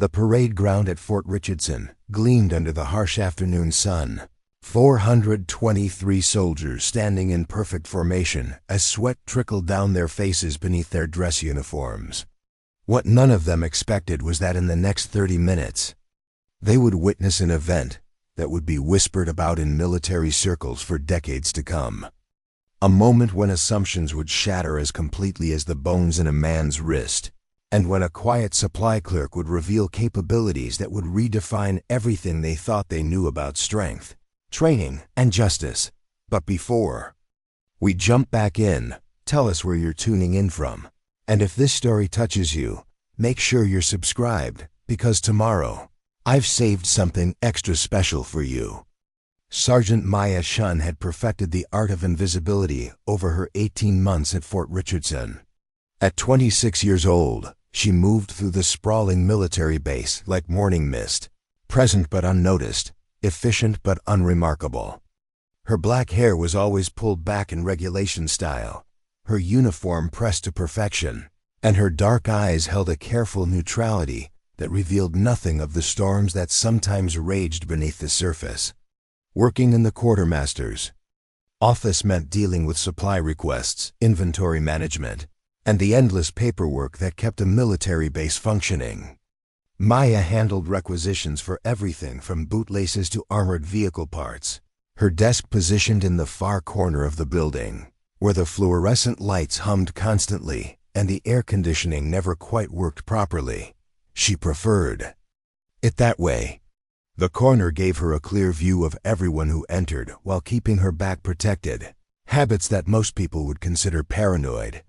The parade ground at Fort Richardson gleamed under the harsh afternoon sun. 423 soldiers standing in perfect formation as sweat trickled down their faces beneath their dress uniforms. What none of them expected was that in the next 30 minutes, they would witness an event that would be whispered about in military circles for decades to come. A moment when assumptions would shatter as completely as the bones in a man's wrist, and when a quiet supply clerk would reveal capabilities that would redefine everything they thought they knew about strength, training, and justice. But before we jump back in, tell us where you're tuning in from. And if this story touches you, make sure you're subscribed, because tomorrow, I've saved something extra special for you. Sergeant Maya Chen had perfected the art of invisibility over her 18 months at Fort Richardson. At 26 years old, she moved through the sprawling military base like morning mist, present but unnoticed, efficient but unremarkable. Her black hair was always pulled back in regulation style, her uniform pressed to perfection, and her dark eyes held a careful neutrality that revealed nothing of the storms that sometimes raged beneath the surface. Working in the quartermaster's office meant dealing with supply requests, inventory management, and the endless paperwork that kept a military base functioning. Maya handled requisitions for everything from bootlaces to armored vehicle parts, her desk positioned in the far corner of the building, where the fluorescent lights hummed constantly and the air conditioning never quite worked properly. She preferred it that way. The corner gave her a clear view of everyone who entered while keeping her back protected, habits that most people would consider paranoid,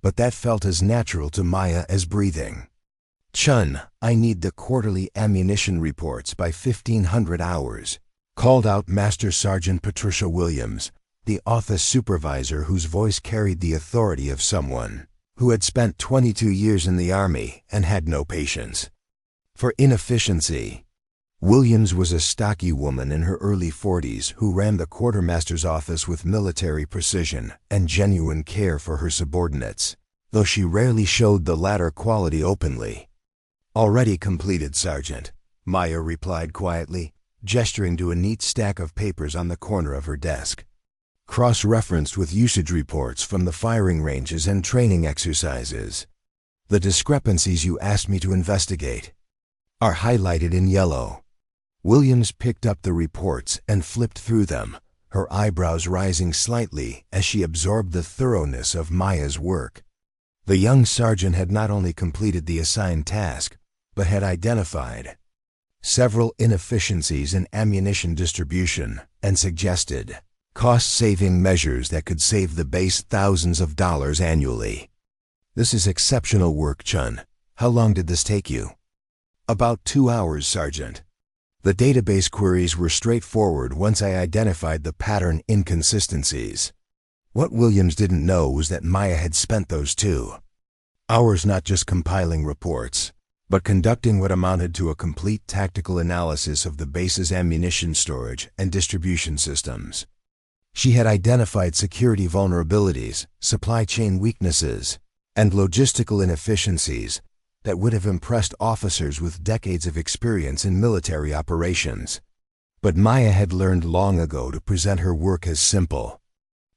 but that felt as natural to Maya as breathing. "Chen, I need the quarterly ammunition reports by 1500 hours," called out Master Sergeant Patricia Williams, the office supervisor whose voice carried the authority of someone who had spent 22 years in the Army and had no patience for inefficiency. Williams was a stocky woman in her early 40s who ran the quartermaster's office with military precision and genuine care for her subordinates, though she rarely showed the latter quality openly. "Already completed, Sergeant," Maya replied quietly, gesturing to a neat stack of papers on the corner of her desk. "Cross-referenced with usage reports from the firing ranges and training exercises. The discrepancies you asked me to investigate are highlighted in yellow." Williams picked up the reports and flipped through them, her eyebrows rising slightly as she absorbed the thoroughness of Maya's work. The young sergeant had not only completed the assigned task, but had identified several inefficiencies in ammunition distribution and suggested cost-saving measures that could save the base thousands of dollars annually. "This is exceptional work, Chen. How long did this take you?" "About 2 hours, Sergeant. The database queries were straightforward once I identified the pattern inconsistencies." What Williams didn't know was that Maya had spent those 2 hours not just compiling reports, but conducting what amounted to a complete tactical analysis of the base's ammunition storage and distribution systems. She had identified security vulnerabilities, supply chain weaknesses, and logistical inefficiencies that would have impressed officers with decades of experience in military operations. But Maya had learned long ago to present her work as simple,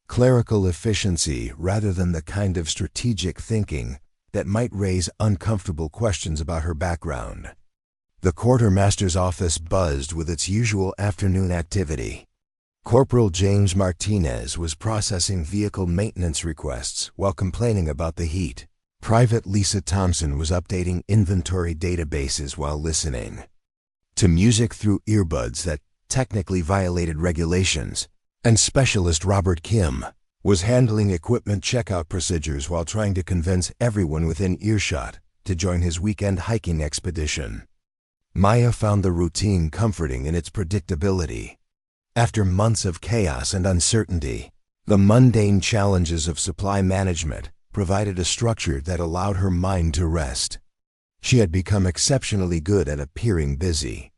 clerical efficiency rather than the kind of strategic thinking that might raise uncomfortable questions about her background. The quartermaster's office buzzed with its usual afternoon activity. Corporal James Martinez was processing vehicle maintenance requests while complaining about the heat. Private Lisa Thompson was updating inventory databases while listening to music through earbuds that technically violated regulations, and Specialist Robert Kim was handling equipment checkout procedures while trying to convince everyone within earshot to join his weekend hiking expedition. Maya found the routine comforting in its predictability. After months of chaos and uncertainty, the mundane challenges of supply management provided a structure that allowed her mind to rest. She had become exceptionally good at appearing busy,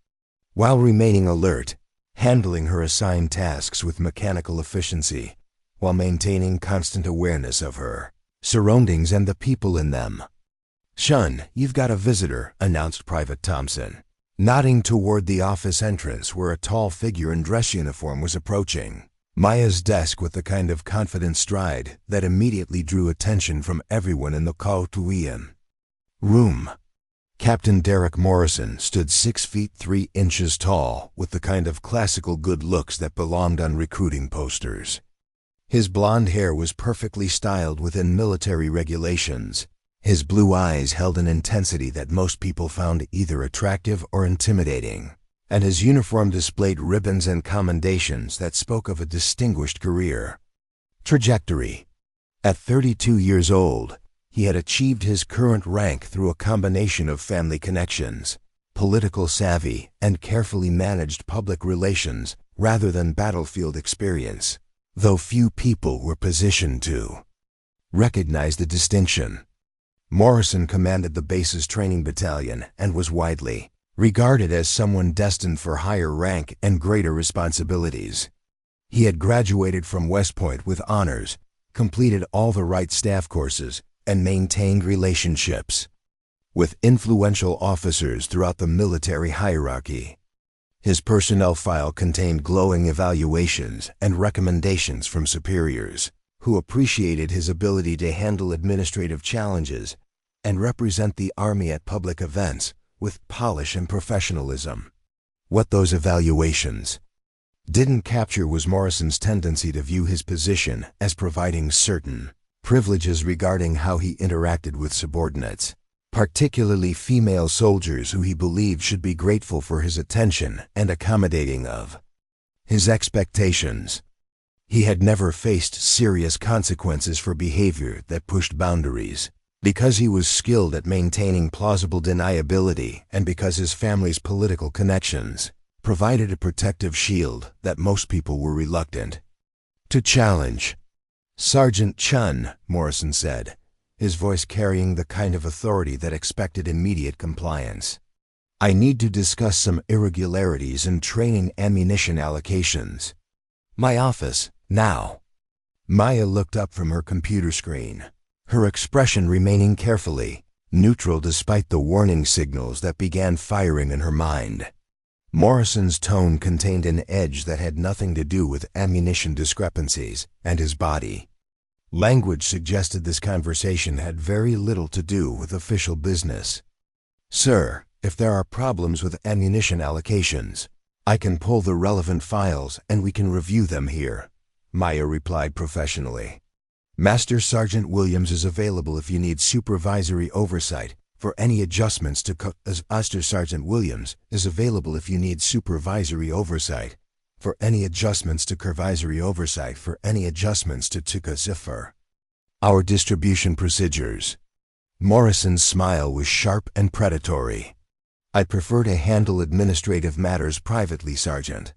while remaining alert, handling her assigned tasks with mechanical efficiency, while maintaining constant awareness of her surroundings and the people in them. "Chen, you've got a visitor," announced Private Thompson, nodding toward the office entrance where a tall figure in dress uniform was approaching Maya's desk with the kind of confident stride that immediately drew attention from everyone in the quartermaster room. Captain Derek Morrison stood 6 feet 3 inches tall with the kind of classical good looks that belonged on recruiting posters. His blonde hair was perfectly styled within military regulations. His blue eyes held an intensity that most people found either attractive or intimidating, and his uniform displayed ribbons and commendations that spoke of a distinguished career trajectory. At 32 years old, he had achieved his current rank through a combination of family connections, political savvy, and carefully managed public relations rather than battlefield experience, though few people were positioned to recognize the distinction. Morrison commanded the base's training battalion and was widely regarded as someone destined for higher rank and greater responsibilities. He had graduated from West Point with honors, completed all the right staff courses, and maintained relationships with influential officers throughout the military hierarchy. His personnel file contained glowing evaluations and recommendations from superiors, who appreciated his ability to handle administrative challenges and represent the Army at public events with polish and professionalism. What those evaluations didn't capture was Morrison's tendency to view his position as providing certain privileges regarding how he interacted with subordinates, particularly female soldiers who he believed should be grateful for his attention and accommodating of his expectations. He had never faced serious consequences for behavior that pushed boundaries, because he was skilled at maintaining plausible deniability and because his family's political connections provided a protective shield that most people were reluctant to challenge. "Sergeant Chen," Morrison said, his voice carrying the kind of authority that expected immediate compliance. "I need to discuss some irregularities in training ammunition allocations. My office, now." Maya looked up from her computer screen, her expression remaining carefully neutral despite the warning signals that began firing in her mind. Morrison's tone contained an edge that had nothing to do with ammunition discrepancies, and his body language suggested this conversation had very little to do with official business. "Sir, if there are problems with ammunition allocations, I can pull the relevant files and we can review them here," Maya replied professionally. "Master Sergeant Williams is available if you need supervisory oversight for any adjustments to Master Sergeant Williams is available if you need supervisory oversight for any adjustments to supervisory oversight for any adjustments to Ziffer. Our distribution procedures." Morrison's smile was sharp and predatory. "I'd prefer to handle administrative matters privately, Sergeant.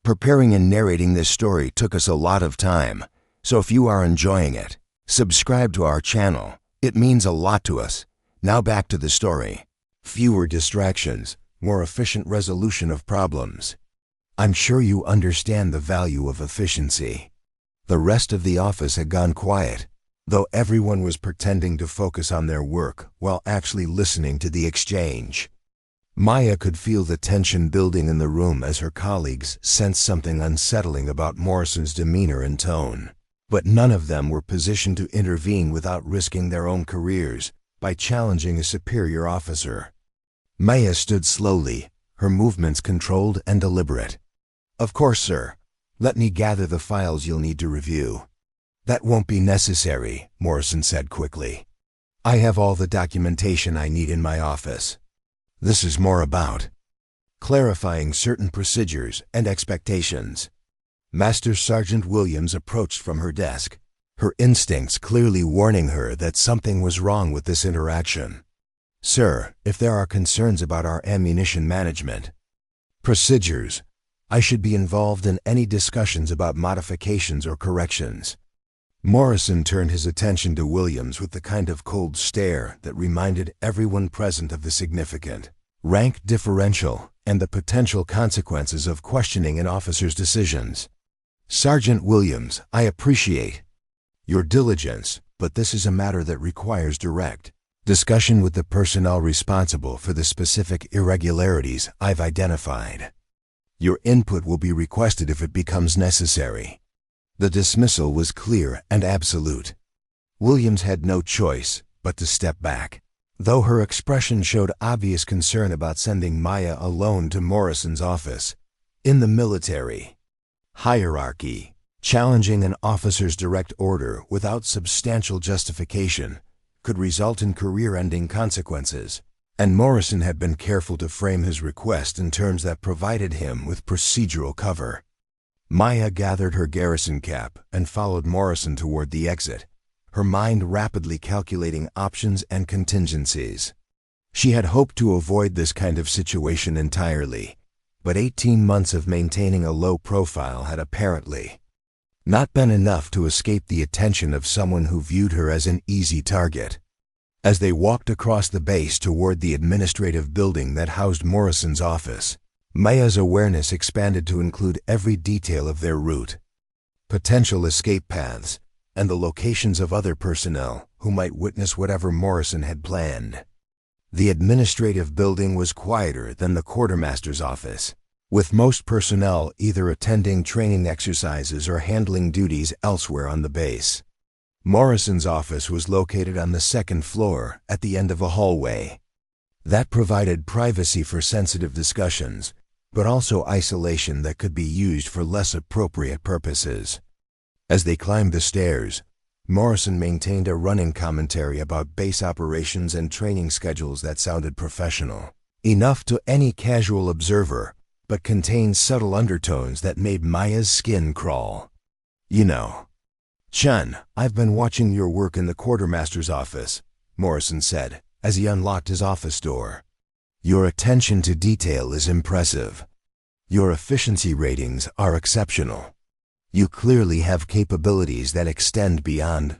Preparing and narrating this story took us a lot of time, so if you are enjoying it, subscribe to our channel. It means a lot to us. Now back to the story. Fewer distractions, more efficient resolution of problems. I'm sure you understand the value of efficiency." The rest of the office had gone quiet, though everyone was pretending to focus on their work while actually listening to the exchange. Maya could feel the tension building in the room as her colleagues sensed something unsettling about Morrison's demeanor and tone, but none of them were positioned to intervene without risking their own careers by challenging a superior officer. Maya stood slowly, her movements controlled and deliberate. "Of course, sir. Let me gather the files you'll need to review." "That won't be necessary," Morrison said quickly. "I have all the documentation I need in my office. This is more about clarifying certain procedures and expectations." Master Sergeant Williams approached from her desk, her instincts clearly warning her that something was wrong with this interaction. "Sir, if there are concerns about our ammunition management procedures, I should be involved in any discussions about modifications or corrections." Morrison turned his attention to Williams with the kind of cold stare that reminded everyone present of the significant rank differential and the potential consequences of questioning an officer's decisions. "Sergeant Williams, I appreciate your diligence, but this is a matter that requires direct Discussion with the personnel responsible for the specific irregularities I've identified. Your input will be requested if it becomes necessary. The dismissal was clear and absolute. Williams had no choice but to step back, though her expression showed obvious concern about sending Maya alone to Morrison's office. In the military hierarchy, challenging an officer's direct order without substantial justification could result in career-ending consequences, and Morrison had been careful to frame his request in terms that provided him with procedural cover. Maya gathered her garrison cap and followed Morrison toward the exit, her mind rapidly calculating options and contingencies. She had hoped to avoid this kind of situation entirely, but 18 months of maintaining a low profile had apparently not been enough to escape the attention of someone who viewed her as an easy target. As they walked across the base toward the administrative building that housed Morrison's office, Maya's awareness expanded to include every detail of their route, potential escape paths, and the locations of other personnel who might witness whatever Morrison had planned. The administrative building was quieter than the quartermaster's office, with most personnel either attending training exercises or handling duties elsewhere on the base. Morrison's office was located on the second floor at the end of a hallway. That provided privacy for sensitive discussions, but also isolation that could be used for less appropriate purposes. As they climbed the stairs, Morrison maintained a running commentary about base operations and training schedules that sounded professional enough to any casual observer, but contained subtle undertones that made Maya's skin crawl. "You know, Chen, I've been watching your work in the quartermaster's office," Morrison said as he unlocked his office door. "Your attention to detail is impressive. Your efficiency ratings are exceptional. You clearly have capabilities that extend beyond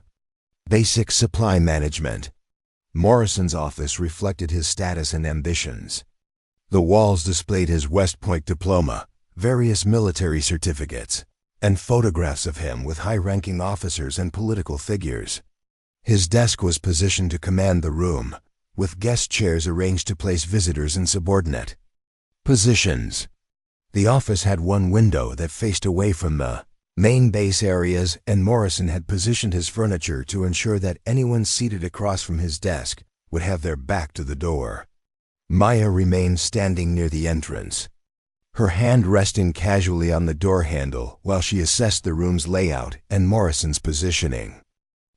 basic supply management." Morrison's office reflected his status and ambitions. The walls displayed his West Point diploma, various military certificates, and photographs of him with high-ranking officers and political figures. His desk was positioned to command the room, with guest chairs arranged to place visitors in subordinate positions. The office had one window that faced away from the main base areas, and Morrison had positioned his furniture to ensure that anyone seated across from his desk would have their back to the door. Maya remained standing near the entrance, her hand resting casually on the door handle while she assessed the room's layout and Morrison's positioning.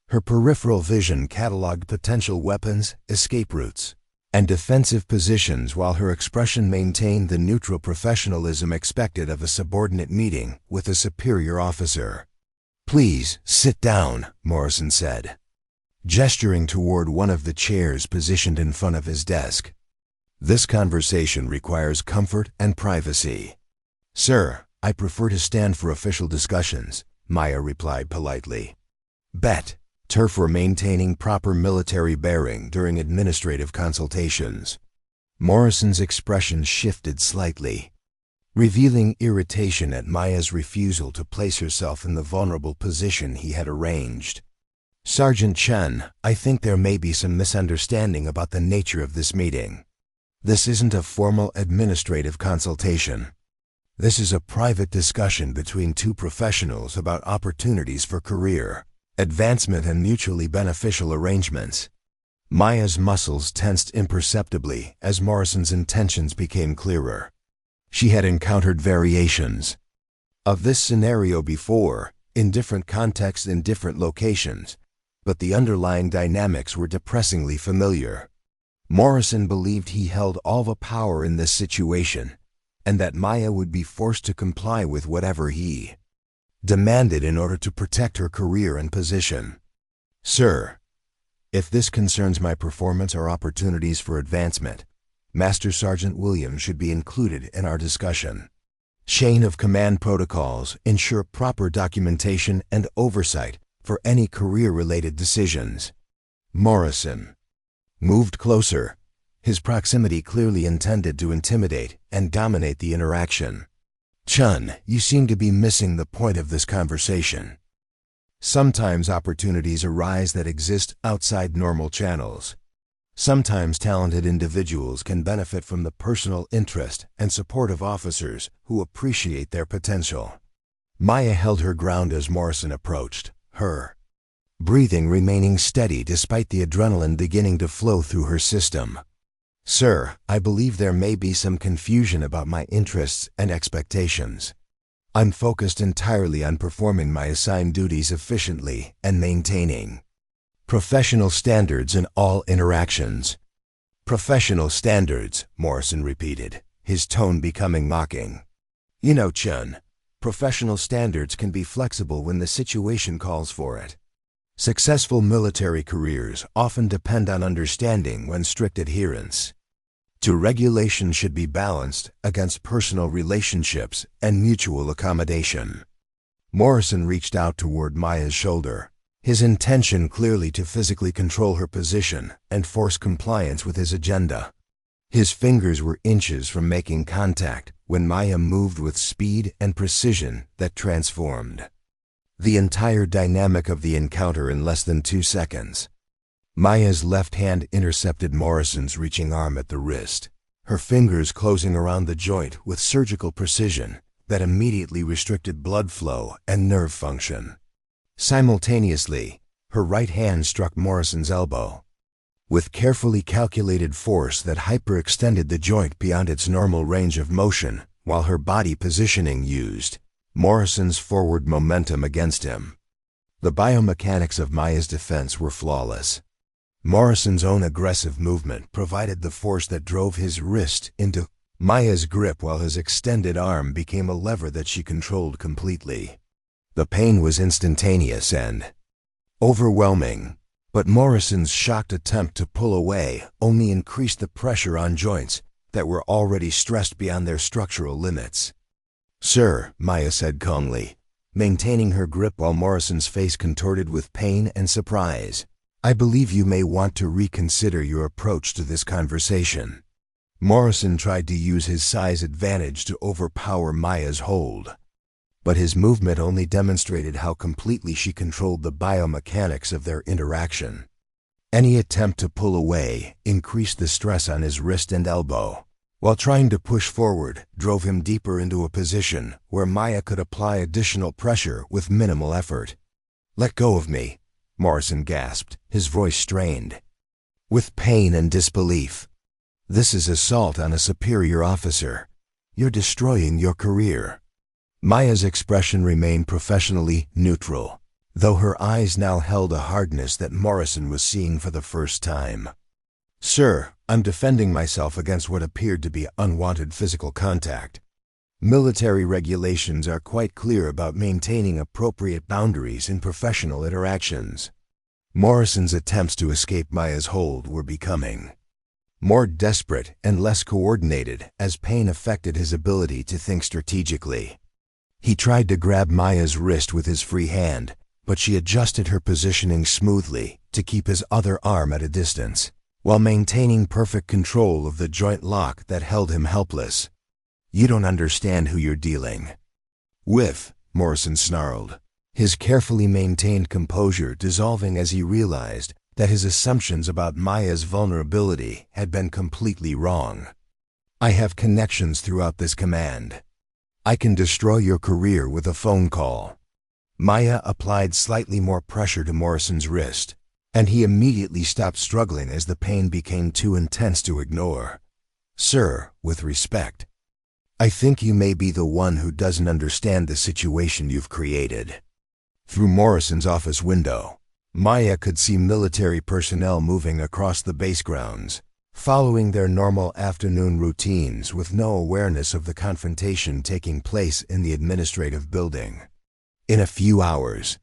Her peripheral vision cataloged potential weapons, escape routes, and defensive positions, while her expression maintained the neutral professionalism expected of a subordinate meeting with a superior officer. "Please, sit down," Morrison said, gesturing toward one of the chairs positioned in front of his desk. "This conversation requires comfort and privacy." "Sir, I prefer to stand for official discussions," Maya replied politely. "Bet." For maintaining proper military bearing during administrative consultations. Morrison's expression shifted slightly, revealing irritation at Maya's refusal to place herself in the vulnerable position he had arranged. "Sergeant Chen, I think there may be some misunderstanding about the nature of this meeting. This isn't a formal administrative consultation. This is a private discussion between two professionals about opportunities for career advancement and mutually beneficial arrangements." Maya's muscles tensed imperceptibly as Morrison's intentions became clearer. She had encountered variations of this scenario before, in different contexts in different locations, but the underlying dynamics were depressingly familiar. Morrison believed he held all the power in this situation, and that Maya would be forced to comply with whatever he demanded in order to protect her career and position. "Sir, if this concerns my performance or opportunities for advancement, Master Sergeant Williams should be included in our discussion. Chain of command protocols ensure proper documentation and oversight for any career-related decisions." Morrison moved closer, his proximity clearly intended to intimidate and dominate the interaction. "Chen, you seem to be missing the point of this conversation. Sometimes opportunities arise that exist outside normal channels. Sometimes talented individuals can benefit from the personal interest and support of officers who appreciate their potential. Maya held her ground as Morrison approached, her breathing remaining steady despite the adrenaline beginning to flow through her system. "Sir, I believe there may be some confusion about my interests and expectations. I'm focused entirely on performing my assigned duties efficiently and maintaining professional standards in all interactions." "Professional standards," Morrison repeated, his tone becoming mocking. "You know, Chen, professional standards can be flexible when the situation calls for it. Successful military careers often depend on understanding when strict adherence to regulation should be balanced against personal relationships and mutual accommodation." Morrison reached out toward Maya's shoulder, his intention clearly to physically control her position and force compliance with his agenda. His fingers were inches from making contact when Maya moved with speed and precision that transformed the entire dynamic of the encounter in less than 2 seconds. Maya's left hand intercepted Morrison's reaching arm at the wrist, her fingers closing around the joint with surgical precision that immediately restricted blood flow and nerve function. Simultaneously, her right hand struck Morrison's elbow with carefully calculated force that hyperextended the joint beyond its normal range of motion, while her body positioning used Morrison's forward momentum against him. The biomechanics of Maya's defense were flawless. Morrison's own aggressive movement provided the force that drove his wrist into Maya's grip, while his extended arm became a lever that she controlled completely. The pain was instantaneous and overwhelming, but Morrison's shocked attempt to pull away only increased the pressure on joints that were already stressed beyond their structural limits. "Sir," Maya said calmly, maintaining her grip while Morrison's face contorted with pain and surprise, "I believe you may want to reconsider your approach to this conversation." Morrison tried to use his size advantage to overpower Maya's hold, but his movement only demonstrated how completely she controlled the biomechanics of their interaction. Any attempt to pull away increased the stress on his wrist and elbow, while trying to push forward drove him deeper into a position where Maya could apply additional pressure with minimal effort. "Let go of me," Morrison gasped, his voice strained with pain and disbelief. "This is assault on a superior officer. You're destroying your career." Maya's expression remained professionally neutral, though her eyes now held a hardness that Morrison was seeing for the first time. "Sir, I'm defending myself against what appeared to be unwanted physical contact. Military regulations are quite clear about maintaining appropriate boundaries in professional interactions." Morrison's attempts to escape Maya's hold were becoming more desperate and less coordinated as pain affected his ability to think strategically. He tried to grab Maya's wrist with his free hand, but she adjusted her positioning smoothly to keep his other arm at a distance, while maintaining perfect control of the joint lock that held him helpless. "You don't understand who you're dealing with," Morrison snarled, his carefully maintained composure dissolving as he realized that his assumptions about Maya's vulnerability had been completely wrong. "I have connections throughout this command. I can destroy your career with a phone call." Maya applied slightly more pressure to Morrison's wrist, and he immediately stopped struggling as the pain became too intense to ignore. "Sir, with respect, I think you may be the one who doesn't understand the situation you've created." Through Morrison's office window, Maya could see military personnel moving across the base grounds, following their normal afternoon routines with no awareness of the confrontation taking place in the administrative building. In a few hours,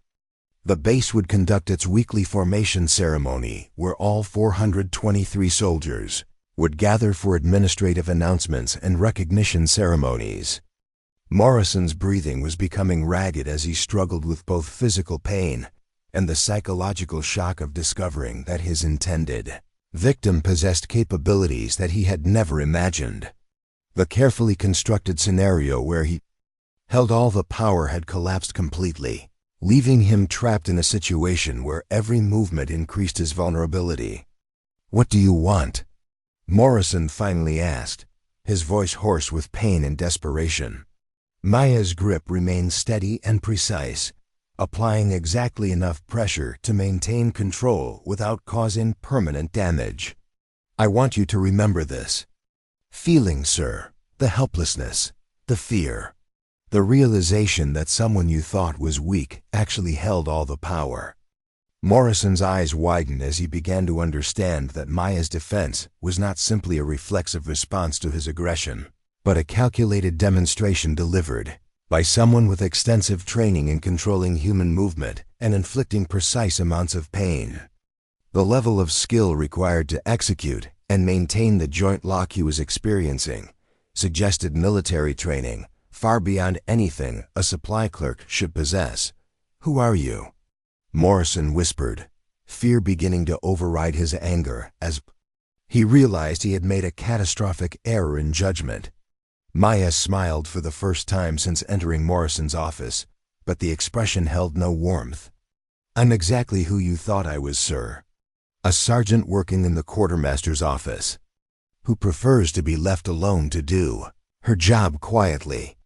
the base would conduct its weekly formation ceremony where all 423 soldiers would gather for administrative announcements and recognition ceremonies. Morrison's breathing was becoming ragged as he struggled with both physical pain and the psychological shock of discovering that his intended victim possessed capabilities that he had never imagined. The carefully constructed scenario where he held all the power had collapsed completely, leaving him trapped in a situation where every movement increased his vulnerability. "What do you want?" Morrison finally asked, his voice hoarse with pain and desperation. Maya's grip remained steady and precise, applying exactly enough pressure to maintain control without causing permanent damage. "I want you to remember this feeling, sir, the helplessness, the fear, the realization that someone you thought was weak actually held all the power." Morrison's eyes widened as he began to understand that Maya's defense was not simply a reflexive response to his aggression, but a calculated demonstration delivered by someone with extensive training in controlling human movement and inflicting precise amounts of pain. The level of skill required to execute and maintain the joint lock he was experiencing suggested military training far beyond anything a supply clerk should possess. "Who are you?" Morrison whispered, fear beginning to override his anger as he realized he had made a catastrophic error in judgment. Maya smiled for the first time since entering Morrison's office, but the expression held no warmth. "I'm exactly who you thought I was, sir. A sergeant working in the quartermaster's office, who prefers to be left alone to do her job quietly."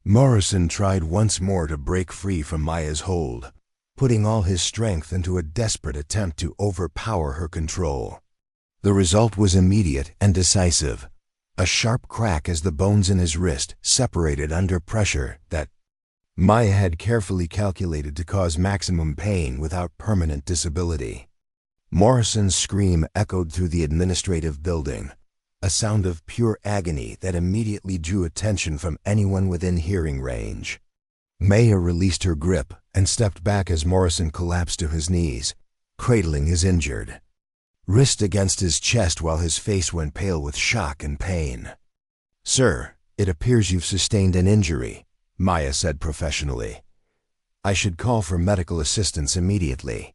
Morrison tried once more to break free from Maya's hold, putting all his strength into a desperate attempt to overpower her control. The result was immediate and decisive, a sharp crack as the bones in his wrist separated under pressure that Maya had carefully calculated to cause maximum pain without permanent disability. Morrison's scream echoed through the administrative building, a sound of pure agony that immediately drew attention from anyone within hearing range. Maya released her grip and stepped back as Morrison collapsed to his knees, cradling his injured wrist against his chest while his face went pale with shock and pain. "Sir, it appears you've sustained an injury," Maya said professionally. "I should call for medical assistance immediately."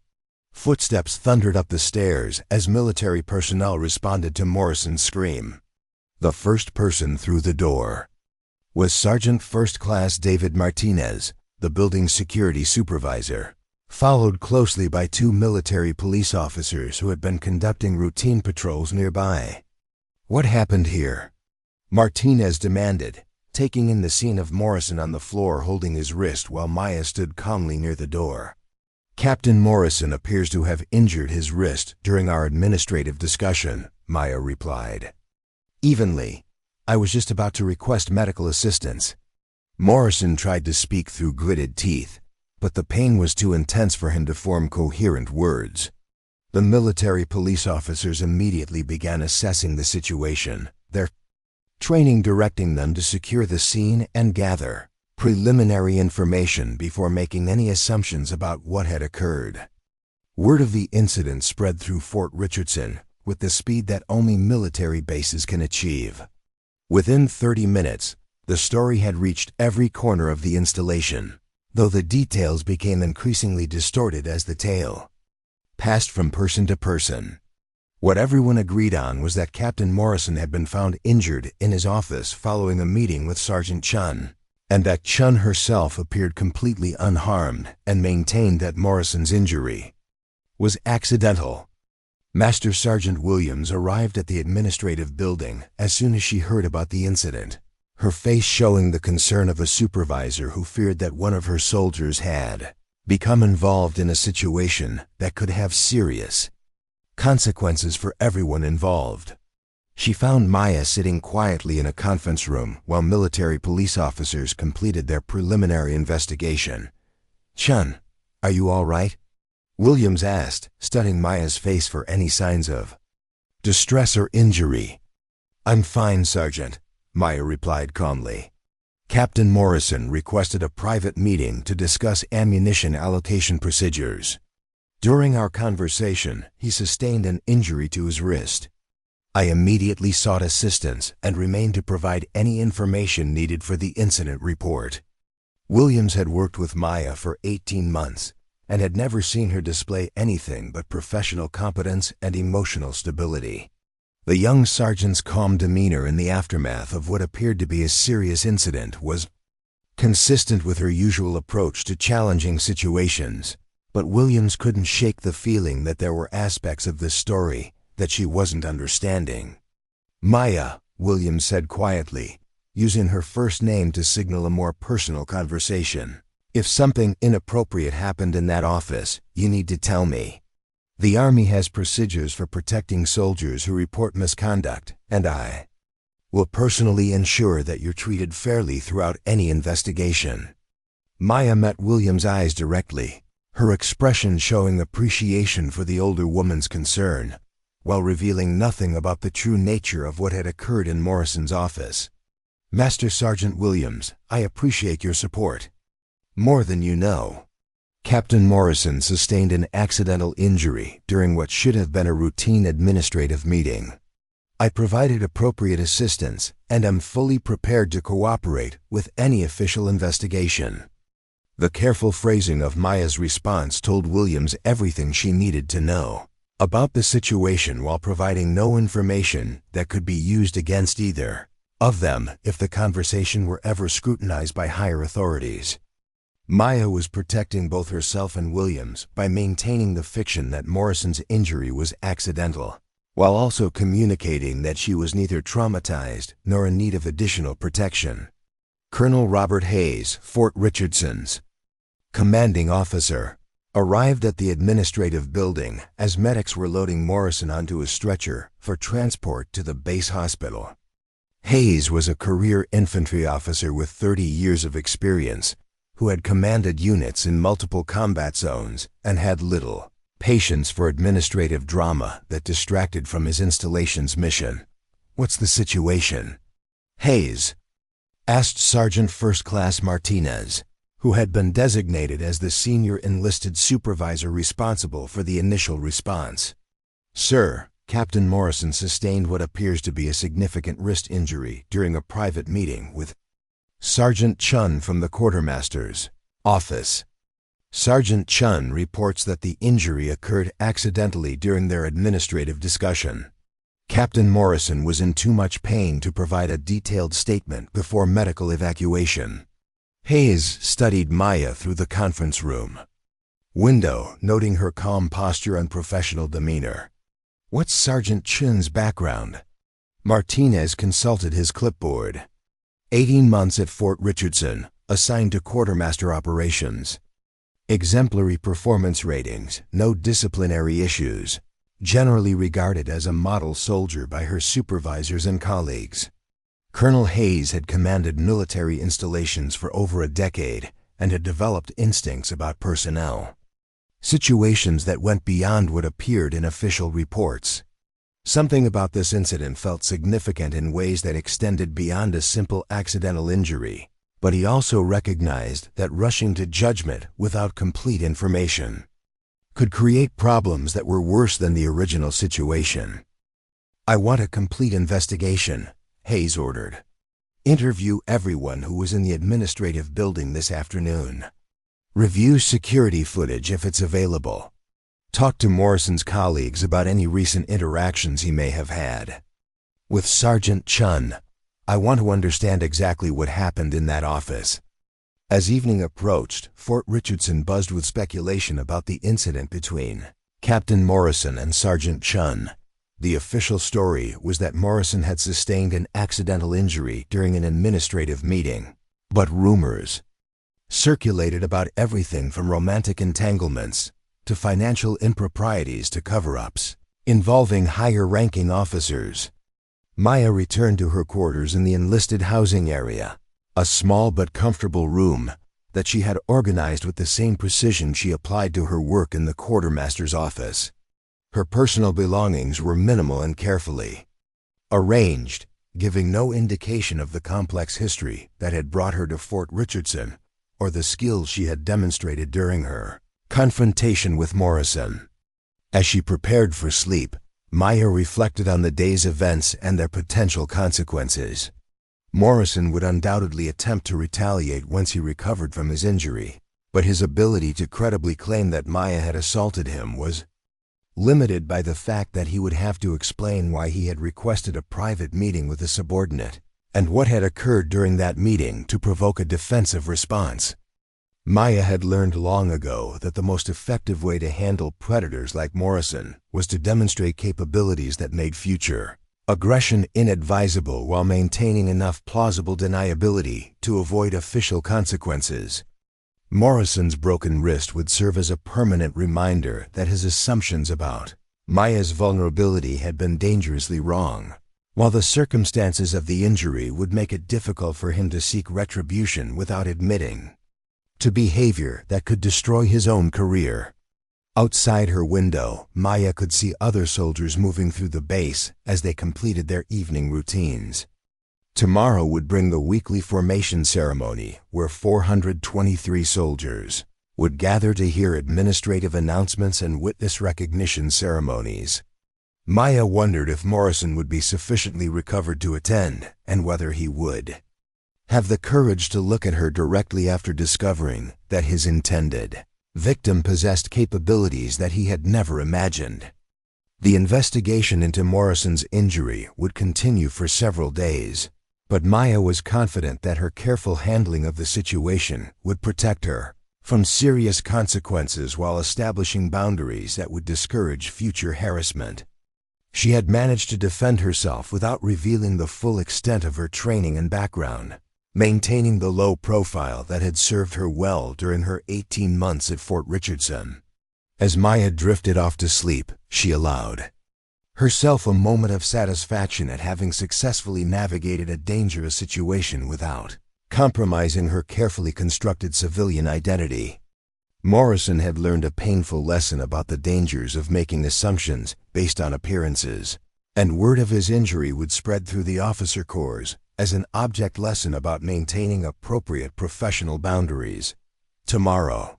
Footsteps thundered up the stairs as military personnel responded to Morrison's scream. The first person through the door was Sergeant First Class David Martinez, the building's security supervisor, followed closely by two military police officers who had been conducting routine patrols nearby. "What happened here?" Martinez demanded, taking in the scene of Morrison on the floor holding his wrist while Maya stood calmly near the door. "Captain Morrison appears to have injured his wrist during our administrative discussion," Maya replied. Evenly, "I was just about to request medical assistance." Morrison tried to speak through gritted teeth, but the pain was too intense for him to form coherent words. The military police officers immediately began assessing the situation, their training directing them to secure the scene and gather preliminary information before making any assumptions about what had occurred. Word of the incident spread through Fort Richardson with the speed that only military bases can achieve. Within 30 minutes, the story had reached every corner of the installation, though the details became increasingly distorted as the tale passed from person to person. What everyone agreed on was that Captain Morrison had been found injured in his office following a meeting with Sergeant Chen, and that Chen herself appeared completely unharmed and maintained that Morrison's injury was accidental. Master Sergeant Williams arrived at the administrative building as soon as she heard about the incident, her face showing the concern of a supervisor who feared that one of her soldiers had become involved in a situation that could have serious consequences for everyone involved. She found Maya sitting quietly in a conference room while military police officers completed their preliminary investigation. "Chen, are you all right?" Williams asked, studying Maya's face for any signs of distress or injury. "I'm fine, Sergeant," Maya replied calmly. "Captain Morrison requested a private meeting to discuss ammunition allocation procedures. During our conversation, he sustained an injury to his wrist. I immediately sought assistance and remained to provide any information needed for the incident report." Williams had worked with Maya for 18 months and had never seen her display anything but professional competence and emotional stability. The young sergeant's calm demeanor in the aftermath of what appeared to be a serious incident was consistent with her usual approach to challenging situations, but Williams couldn't shake the feeling that there were aspects of this story that she wasn't understanding. "Maya," Williams said quietly, using her first name to signal a more personal conversation. "If something inappropriate happened in that office, you need to tell me. The Army has procedures for protecting soldiers who report misconduct, and I will personally ensure that you're treated fairly throughout any investigation." Maya met Williams' eyes directly, her expression showing appreciation for the older woman's concern, while revealing nothing about the true nature of what had occurred in Morrison's office. "Master Sergeant Williams, I appreciate your support. More than you know. Captain Morrison sustained an accidental injury during what should have been a routine administrative meeting. I provided appropriate assistance and am fully prepared to cooperate with any official investigation." The careful phrasing of Maya's response told Williams everything she needed to know about the situation, while providing no information that could be used against either of them if the conversation were ever scrutinized by higher authorities. Maya was protecting both herself and Williams by maintaining the fiction that Morrison's injury was accidental, while also communicating that she was neither traumatized nor in need of additional protection. Colonel Robert Hayes, Fort Richardson's commanding officer, arrived at the administrative building as medics were loading Morrison onto a stretcher for transport to the base hospital. Hayes was a career infantry officer with 30 years of experience who had commanded units in multiple combat zones and had little patience for administrative drama that distracted from his installation's mission. "What's the situation?" Hayes asked Sergeant First Class Martinez, who had been designated as the senior enlisted supervisor responsible for the initial response. "Sir, Captain Morrison sustained what appears to be a significant wrist injury during a private meeting with Sergeant Chen from the quartermaster's office. Sergeant Chen reports that the injury occurred accidentally during their administrative discussion. Captain Morrison was in too much pain to provide a detailed statement before medical evacuation." Hayes studied Maya through the conference room window, noting her calm posture and professional demeanor. "What's Sergeant Chen's background?" Martinez consulted his clipboard. 18 months at Fort Richardson, assigned to quartermaster operations. Exemplary performance ratings, no disciplinary issues. Generally regarded as a model soldier by her supervisors and colleagues. Colonel Hayes had commanded military installations for over a decade and had developed instincts about personnel. Situations that went beyond what appeared in official reports. Something about this incident felt significant in ways that extended beyond a simple accidental injury, but he also recognized that rushing to judgment without complete information could create problems that were worse than the original situation. "I want a complete investigation," Hayes ordered. "Interview everyone who was in the administrative building this afternoon. Review security footage if it's available. Talk to Morrison's colleagues about any recent interactions he may have had. With Sergeant Chen, I want to understand exactly what happened in that office." As evening approached, Fort Richardson buzzed with speculation about the incident between Captain Morrison and Sergeant Chen. The official story was that Morrison had sustained an accidental injury during an administrative meeting, but rumors circulated about everything from romantic entanglements to financial improprieties to cover-ups involving higher-ranking officers. Maya returned to her quarters in the enlisted housing area, a small but comfortable room that she had organized with the same precision she applied to her work in the quartermaster's office. Her personal belongings were minimal and carefully arranged, giving no indication of the complex history that had brought her to Fort Richardson or the skills she had demonstrated during her confrontation with Morrison. As she prepared for sleep, Maya reflected on the day's events and their potential consequences. Morrison would undoubtedly attempt to retaliate once he recovered from his injury, but his ability to credibly claim that Maya had assaulted him was limited by the fact that he would have to explain why he had requested a private meeting with a subordinate, and what had occurred during that meeting to provoke a defensive response. Maya had learned long ago that the most effective way to handle predators like Morrison was to demonstrate capabilities that made future aggression inadvisable while maintaining enough plausible deniability to avoid official consequences. Morrison's broken wrist would serve as a permanent reminder that his assumptions about Maya's vulnerability had been dangerously wrong, while the circumstances of the injury would make it difficult for him to seek retribution without admitting to behavior that could destroy his own career. Outside her window, Maya could see other soldiers moving through the base as they completed their evening routines. Tomorrow would bring the weekly formation ceremony, where 423 soldiers would gather to hear administrative announcements and witness recognition ceremonies. Maya wondered if Morrison would be sufficiently recovered to attend, and whether he would have the courage to look at her directly after discovering that his intended victim possessed capabilities that he had never imagined. The investigation into Morrison's injury would continue for several days, but Maya was confident that her careful handling of the situation would protect her from serious consequences while establishing boundaries that would discourage future harassment. She had managed to defend herself without revealing the full extent of her training and background, maintaining the low profile that had served her well during her 18 months at Fort Richardson. As Maya drifted off to sleep, she allowed herself a moment of satisfaction at having successfully navigated a dangerous situation without compromising her carefully constructed civilian identity. Morrison had learned a painful lesson about the dangers of making assumptions based on appearances, and word of his injury would spread through the officer corps as an object lesson about maintaining appropriate professional boundaries. Tomorrow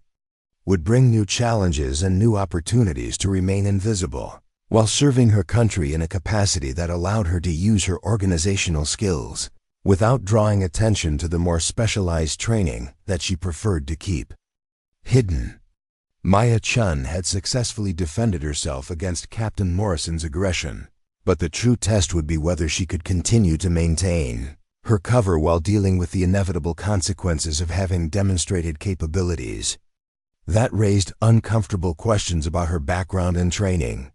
would bring new challenges and new opportunities to remain invisible, while serving her country in a capacity that allowed her to use her organizational skills without drawing attention to the more specialized training that she preferred to keep hidden. Maya Chen had successfully defended herself against Captain Morrison's aggression, but the true test would be whether she could continue to maintain her cover while dealing with the inevitable consequences of having demonstrated capabilities that raised uncomfortable questions about her background and training.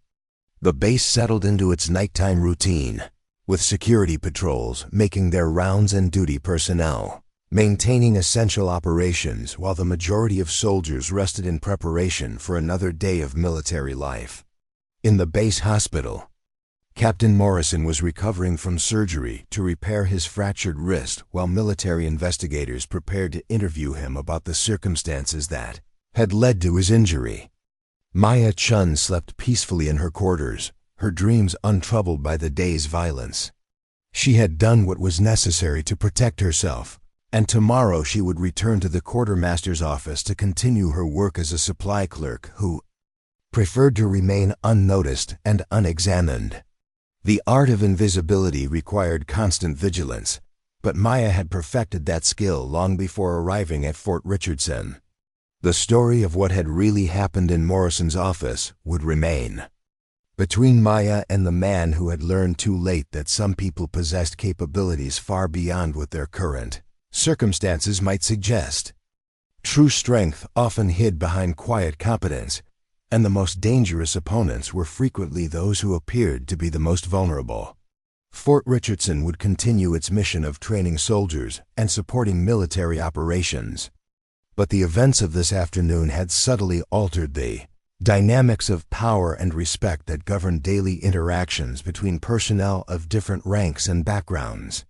The base settled into its nighttime routine, with security patrols making their rounds and duty personnel maintaining essential operations while the majority of soldiers rested in preparation for another day of military life. In the base hospital, Captain Morrison was recovering from surgery to repair his fractured wrist while military investigators prepared to interview him about the circumstances that had led to his injury. Maya Chen slept peacefully in her quarters, her dreams untroubled by the day's violence. She had done what was necessary to protect herself, and tomorrow she would return to the quartermaster's office to continue her work as a supply clerk who preferred to remain unnoticed and unexamined. The art of invisibility required constant vigilance, but Maya had perfected that skill long before arriving at Fort Richardson. The story of what had really happened in Morrison's office would remain between Maya and the man who had learned too late that some people possessed capabilities far beyond what their current circumstances might suggest. True strength often hid behind quiet competence, and the most dangerous opponents were frequently those who appeared to be the most vulnerable. Fort Richardson would continue its mission of training soldiers and supporting military operations. But the events of this afternoon had subtly altered the dynamics of power and respect that governed daily interactions between personnel of different ranks and backgrounds.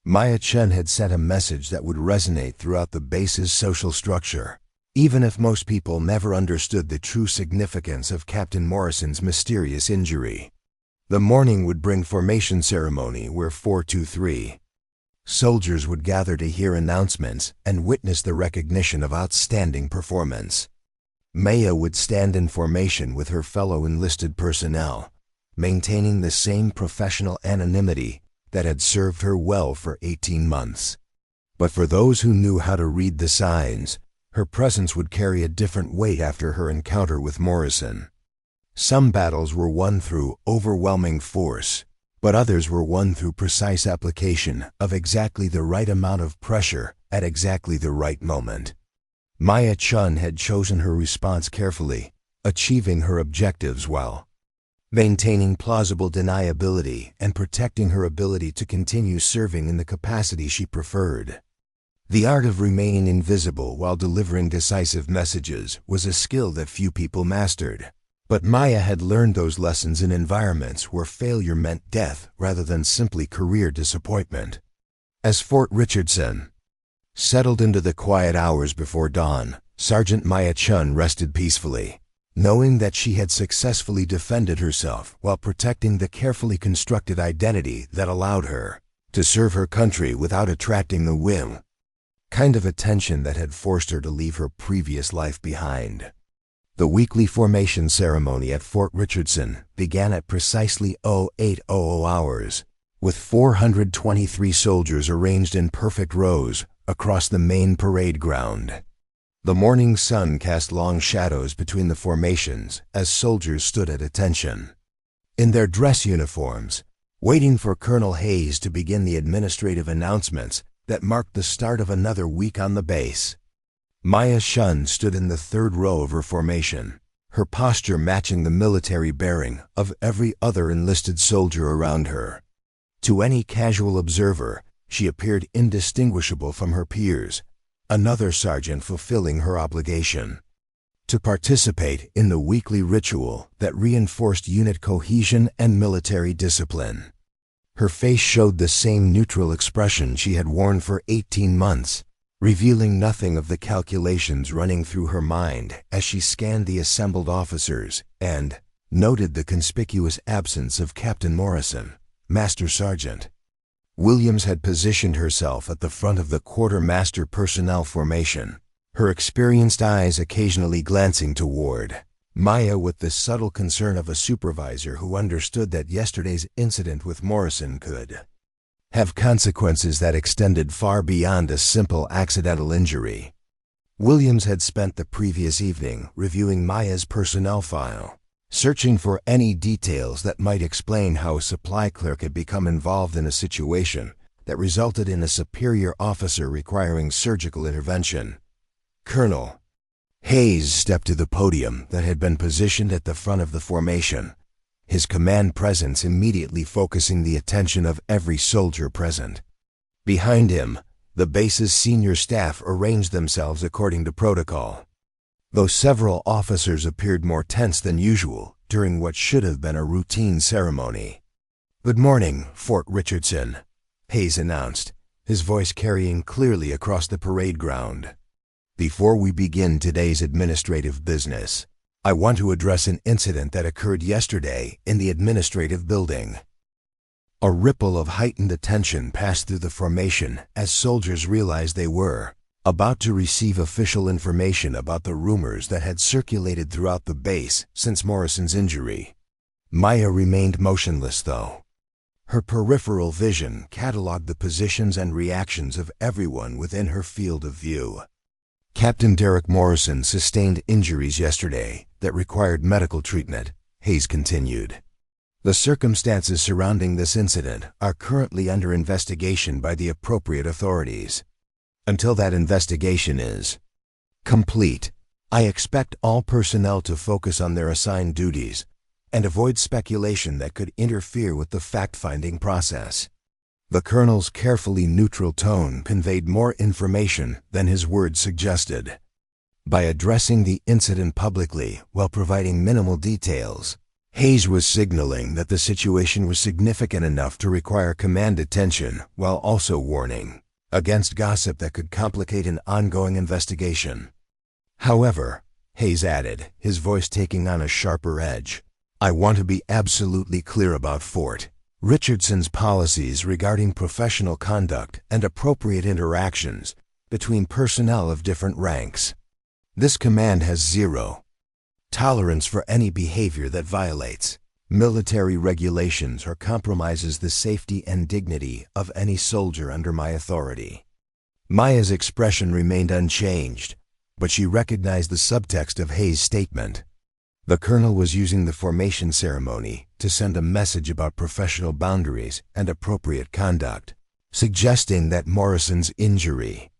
Maya Chen had sent a message that would resonate throughout the base's social structure, even if most people never understood the true significance of Captain Morrison's mysterious injury. The morning would bring formation ceremony where 423 soldiers would gather to hear announcements and witness the recognition of outstanding performance. Maya would stand in formation with her fellow enlisted personnel, maintaining the same professional anonymity that had served her well for 18 months. But for those who knew how to read the signs, her presence would carry a different weight after her encounter with Morrison. Some battles were won through overwhelming force, but others were won through precise application of exactly the right amount of pressure at exactly the right moment. Chen had chosen her response carefully, achieving her objectives while maintaining plausible deniability and protecting her ability to continue serving in the capacity she preferred. The art of remaining invisible while delivering decisive messages was a skill that few people mastered. But Maya had learned those lessons in environments where failure meant death rather than simply career disappointment. As Fort Richardson settled into the quiet hours before dawn, Sergeant Chen rested peacefully, knowing that she had successfully defended herself while protecting the carefully constructed identity that allowed her to serve her country without attracting the kind of attention that had forced her to leave her previous life behind. The weekly formation ceremony at Fort Richardson began at precisely 0800 hours, with 423 soldiers arranged in perfect rows across the main parade ground. The morning sun cast long shadows between the formations as soldiers stood at attention. In their dress uniforms, waiting for Colonel Hayes to begin the administrative announcements that marked the start of another week on the base. Chen stood in the third row of her formation, her posture matching the military bearing of every other enlisted soldier around her. To any casual observer, she appeared indistinguishable from her peers, another sergeant fulfilling her obligation to participate in the weekly ritual that reinforced unit cohesion and military discipline. Her face showed the same neutral expression she had worn for 18 months, revealing nothing of the calculations running through her mind as she scanned the assembled officers and noted the conspicuous absence of Captain Morrison. Master Sergeant Williams had positioned herself at the front of the quartermaster personnel formation, her experienced eyes occasionally glancing toward Maya with the subtle concern of a supervisor who understood that yesterday's incident with Morrison could have consequences that extended far beyond a simple accidental injury. Williams had spent the previous evening reviewing Maya's personnel file, searching for any details that might explain how a supply clerk had become involved in a situation that resulted in a superior officer requiring surgical intervention. Colonel Hayes stepped to the podium that had been positioned at the front of the formation, his command presence immediately focusing the attention of every soldier present. Behind him, the base's senior staff arranged themselves according to protocol, though several officers appeared more tense than usual during what should have been a routine ceremony. "Good morning, Fort Richardson," Hayes announced, his voice carrying clearly across the parade ground. "Before we begin today's administrative business, I want to address an incident that occurred yesterday in the administrative building." A ripple of heightened attention passed through the formation as soldiers realized they were about to receive official information about the rumors that had circulated throughout the base since Morrison's injury. Maya remained motionless, though. Her peripheral vision cataloged the positions and reactions of everyone within her field of view. "Captain Derek Morrison sustained injuries yesterday that required medical treatment," Hayes continued. "The circumstances surrounding this incident are currently under investigation by the appropriate authorities. Until that investigation is complete, I expect all personnel to focus on their assigned duties and avoid speculation that could interfere with the fact-finding process." The colonel's carefully neutral tone conveyed more information than his words suggested. By addressing the incident publicly while providing minimal details, Hayes was signaling that the situation was significant enough to require command attention while also warning against gossip that could complicate an ongoing investigation. "However," Hayes added, his voice taking on a sharper edge, "I want to be absolutely clear about Fort Richardson's policies regarding professional conduct and appropriate interactions between personnel of different ranks. This command has zero tolerance for any behavior that violates military regulations or compromises the safety and dignity of any soldier under my authority." Maya's expression remained unchanged, but she recognized the subtext of Hayes' statement. The colonel was using the formation ceremony to send a message about professional boundaries and appropriate conduct, suggesting that Morrison's injury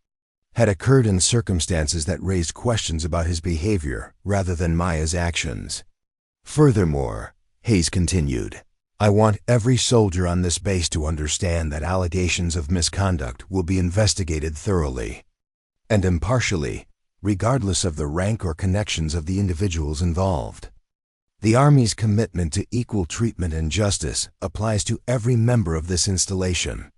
had occurred in circumstances that raised questions about his behavior rather than Maya's actions. Furthermore, Hayes continued, I want every soldier on this base to understand that allegations of misconduct will be investigated thoroughly and impartially, regardless of the rank or connections of the individuals involved. The Army's commitment to equal treatment and justice applies to every member of this installation.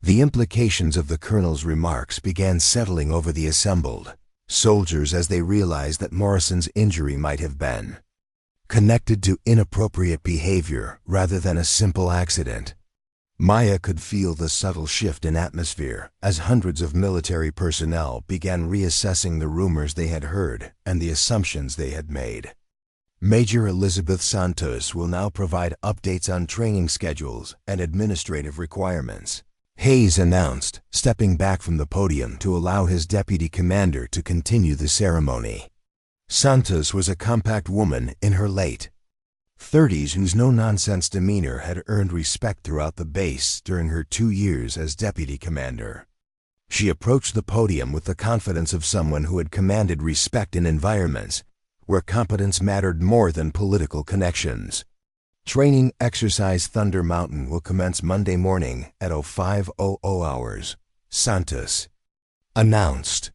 The implications of the colonel's remarks began settling over the assembled soldiers as they realized that Morrison's injury might have been connected to inappropriate behavior rather than a simple accident. Maya could feel the subtle shift in atmosphere as hundreds of military personnel began reassessing the rumors they had heard and the assumptions they had made. Major Elizabeth Santos will now provide updates on training schedules and administrative requirements, Hayes announced, stepping back from the podium to allow his deputy commander to continue the ceremony. Santos was a compact woman in her late 30s whose no-nonsense demeanor had earned respect throughout the base during her 2 years as deputy commander. She approached the podium with the confidence of someone who had commanded respect in environments where competence mattered more than political connections. Training exercise Thunder Mountain will commence Monday morning at 05:00 hours, Santos announced.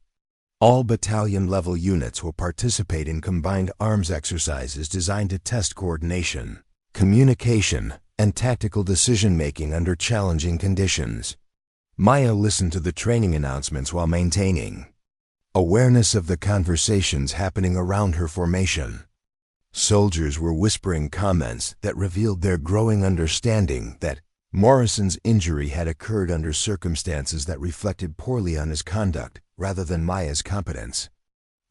All battalion-level units will participate in combined arms exercises designed to test coordination, communication, and tactical decision-making under challenging conditions. Maya listened to the training announcements while maintaining awareness of the conversations happening around her formation. Soldiers were whispering comments that revealed their growing understanding that Morrison's injury had occurred under circumstances that reflected poorly on his conduct rather than Maya's competence.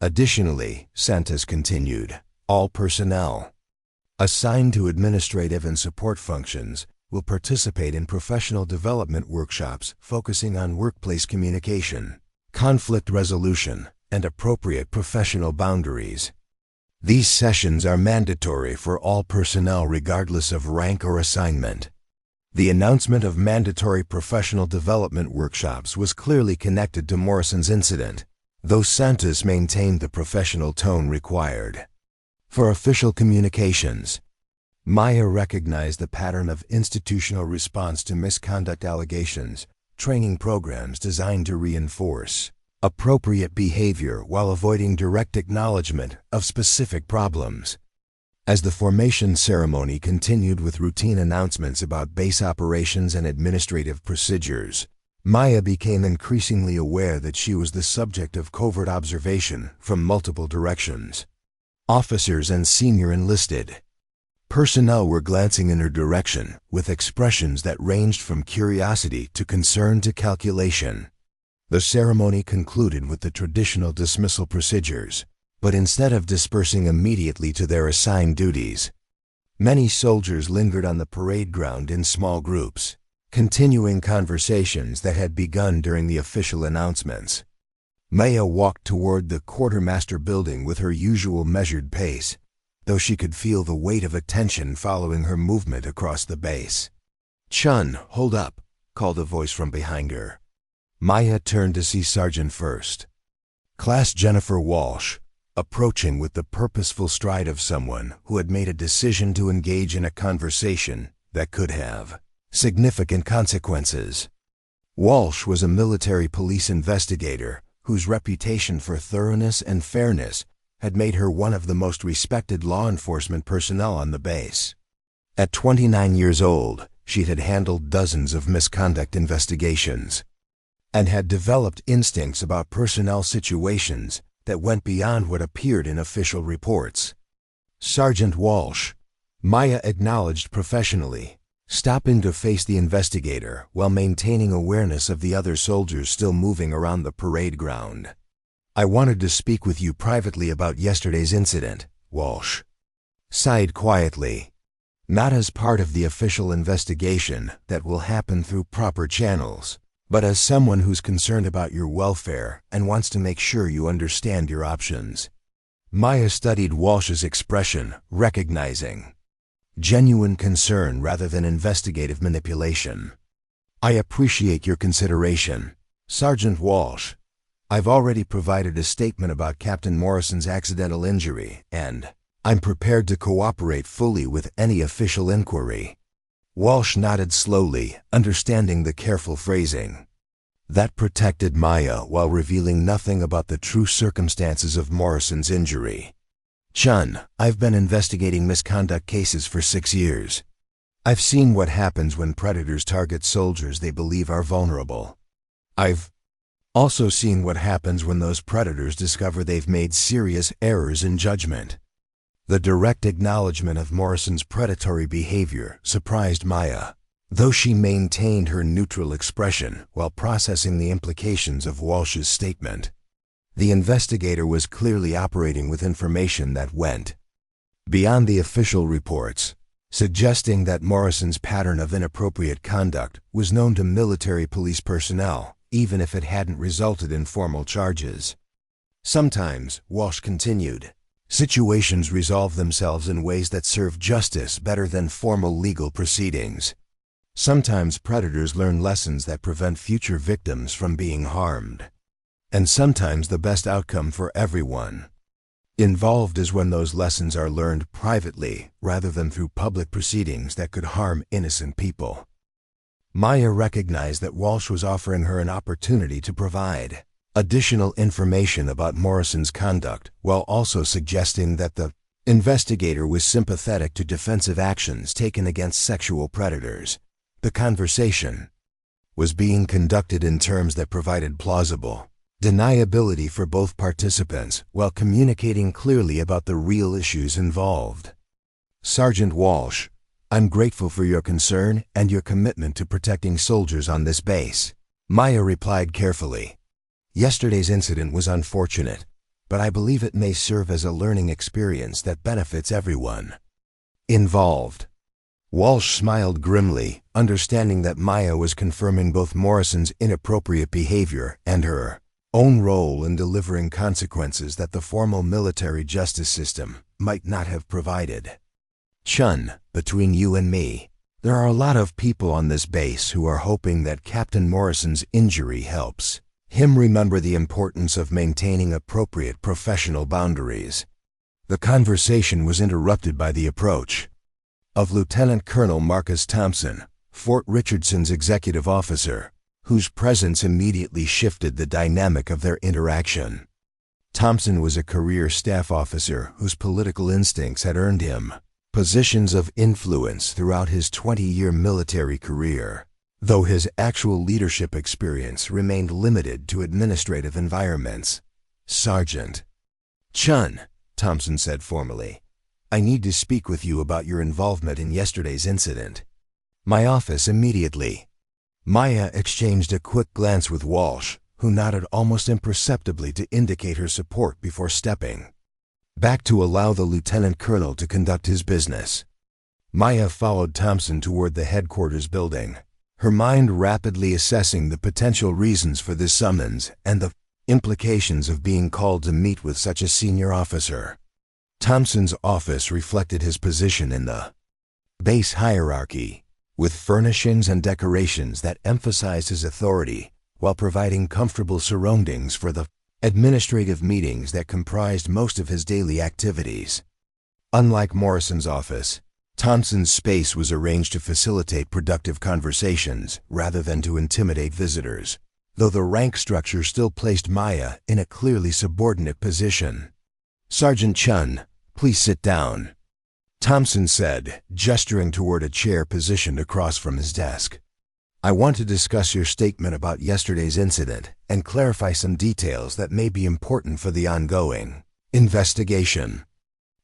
Additionally, Santos continued, all personnel assigned to administrative and support functions will participate in professional development workshops focusing on workplace communication, conflict resolution, and appropriate professional boundaries. These sessions are mandatory for all personnel regardless of rank or assignment. The announcement of mandatory professional development workshops was clearly connected to Morrison's incident, though Santos maintained the professional tone required. For official communications, Maya recognized the pattern of institutional response to misconduct allegations, training programs designed to reinforce appropriate behavior while avoiding direct acknowledgement of specific problems. As the formation ceremony continued with routine announcements about base operations and administrative procedures, Maya became increasingly aware that she was the subject of covert observation from multiple directions. Officers and senior enlisted personnel were glancing in her direction with expressions that ranged from curiosity to concern to calculation. The ceremony concluded with the traditional dismissal procedures, but instead of dispersing immediately to their assigned duties, many soldiers lingered on the parade ground in small groups, continuing conversations that had begun during the official announcements. Maya walked toward the quartermaster building with her usual measured pace, though she could feel the weight of attention following her movement across the base. "Chen, hold up," called a voice from behind her. Maya turned to see Sergeant First Class Jennifer Walsh, approaching with the purposeful stride of someone who had made a decision to engage in a conversation that could have significant consequences. Walsh was a military police investigator whose reputation for thoroughness and fairness had made her one of the most respected law enforcement personnel on the base. At 29 years old, she had handled dozens of misconduct investigations and had developed instincts about personnel situations that went beyond what appeared in official reports. "Sergeant Walsh," Maya acknowledged professionally, stopping to face the investigator while maintaining awareness of the other soldiers still moving around the parade ground. "I wanted to speak with you privately about yesterday's incident," Walsh sighed quietly. "Not as part of the official investigation that will happen through proper channels, but as someone who's concerned about your welfare and wants to make sure you understand your options." Maya studied Walsh's expression, recognizing genuine concern rather than investigative manipulation. "I appreciate your consideration, Sergeant Walsh," I've already provided a statement about Captain Morrison's accidental injury, and I'm prepared to cooperate fully with any official inquiry. Walsh nodded slowly, understanding the careful phrasing. That protected Maya while revealing nothing about the true circumstances of Morrison's injury. Chen, I've been investigating misconduct cases for 6 years. I've seen what happens when predators target soldiers they believe are vulnerable. I've also seen what happens when those predators discover they've made serious errors in judgment. The direct acknowledgement of Morrison's predatory behavior surprised Maya, though she maintained her neutral expression while processing the implications of Walsh's statement. The investigator was clearly operating with information that went beyond the official reports, suggesting that Morrison's pattern of inappropriate conduct was known to military police personnel, even if it hadn't resulted in formal charges. Sometimes, Walsh continued, situations resolve themselves in ways that serve justice better than formal legal proceedings. Sometimes predators learn lessons that prevent future victims from being harmed. And sometimes the best outcome for everyone involved is when those lessons are learned privately rather than through public proceedings that could harm innocent people. Maya recognized that Walsh was offering her an opportunity to provide additional information about Morrison's conduct while also suggesting that the investigator was sympathetic to defensive actions taken against sexual predators. The conversation was being conducted in terms that provided plausible deniability for both participants while communicating clearly about the real issues involved. Sergeant Walsh, I'm grateful for your concern and your commitment to protecting soldiers on this base. Maya replied carefully. Yesterday's incident was unfortunate, but I believe it may serve as a learning experience that benefits everyone involved. Walsh smiled grimly, understanding that Maya was confirming both Morrison's inappropriate behavior and her own role in delivering consequences that the formal military justice system might not have provided. Chen, between you and me, there are a lot of people on this base who are hoping that Captain Morrison's injury helps him remember the importance of maintaining appropriate professional boundaries. The conversation was interrupted by the approach of Lieutenant Colonel Marcus Thompson, Fort Richardson's executive officer, whose presence immediately shifted the dynamic of their interaction. Thompson was a career staff officer whose political instincts had earned him positions of influence throughout his 20-year military career, though his actual leadership experience remained limited to administrative environments. Sergeant Chen, Thompson said formally, I need to speak with you about your involvement in yesterday's incident. My office immediately. Maya exchanged a quick glance with Walsh, who nodded almost imperceptibly to indicate her support before stepping back to allow the lieutenant colonel to conduct his business. Maya followed Thompson toward the headquarters building, her mind rapidly assessing the potential reasons for this summons and the implications of being called to meet with such a senior officer. Thompson's office reflected his position in the base hierarchy, with furnishings and decorations that emphasized his authority while providing comfortable surroundings for the administrative meetings that comprised most of his daily activities. Unlike Morrison's office, Thompson's space was arranged to facilitate productive conversations rather than to intimidate visitors, though the rank structure still placed Maya in a clearly subordinate position. Sergeant Chen, please sit down, Thompson said, gesturing toward a chair positioned across from his desk. I want to discuss your statement about yesterday's incident and clarify some details that may be important for the ongoing investigation.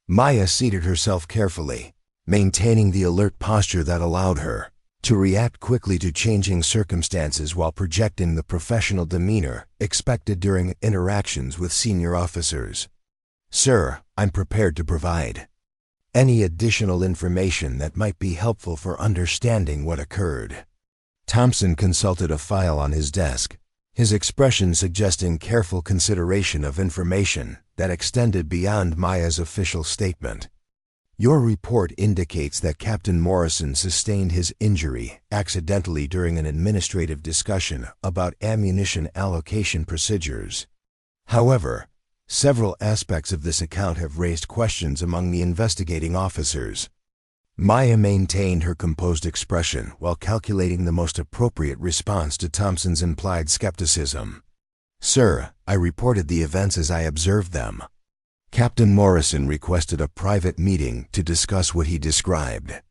Maya seated herself carefully, maintaining the alert posture that allowed her to react quickly to changing circumstances while projecting the professional demeanor expected during interactions with senior officers. Sir, I'm prepared to provide any additional information that might be helpful for understanding what occurred. Thompson consulted a file on his desk, his expression suggesting careful consideration of information that extended beyond Maya's official statement. Your report indicates that Captain Morrison sustained his injury accidentally during an administrative discussion about ammunition allocation procedures. However, several aspects of this account have raised questions among the investigating officers. Maya maintained her composed expression while calculating the most appropriate response to Thompson's implied skepticism. "Sir, I reported the events as I observed them. Captain Morrison requested a private meeting to discuss what he described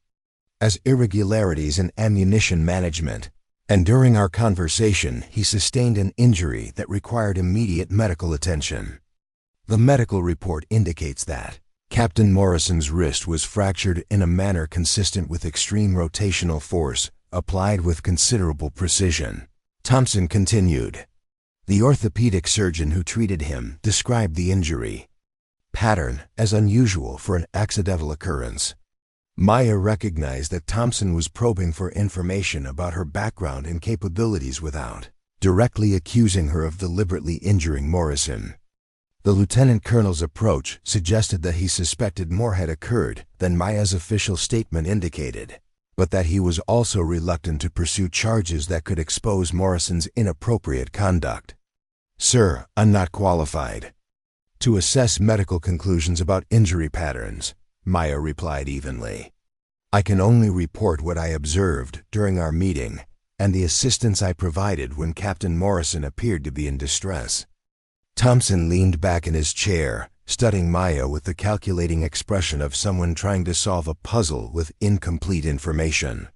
as irregularities in ammunition management, and during our conversation he sustained an injury that required immediate medical attention. The medical report indicates that Captain Morrison's wrist was fractured in a manner consistent with extreme rotational force applied with considerable precision." Thompson continued. The orthopedic surgeon who treated him described the injury pattern as unusual for an accidental occurrence. Maya recognized that Thompson was probing for information about her background and capabilities without directly accusing her of deliberately injuring Morrison. The lieutenant colonel's approach suggested that he suspected more had occurred than Maya's official statement indicated, but that he was also reluctant to pursue charges that could expose Morrison's inappropriate conduct. "Sir, I'm not qualified to assess medical conclusions about injury patterns," Maya replied evenly. "I can only report what I observed during our meeting and the assistance I provided when Captain Morrison appeared to be in distress." Thompson leaned back in his chair, studying Maya with the calculating expression of someone trying to solve a puzzle with incomplete information.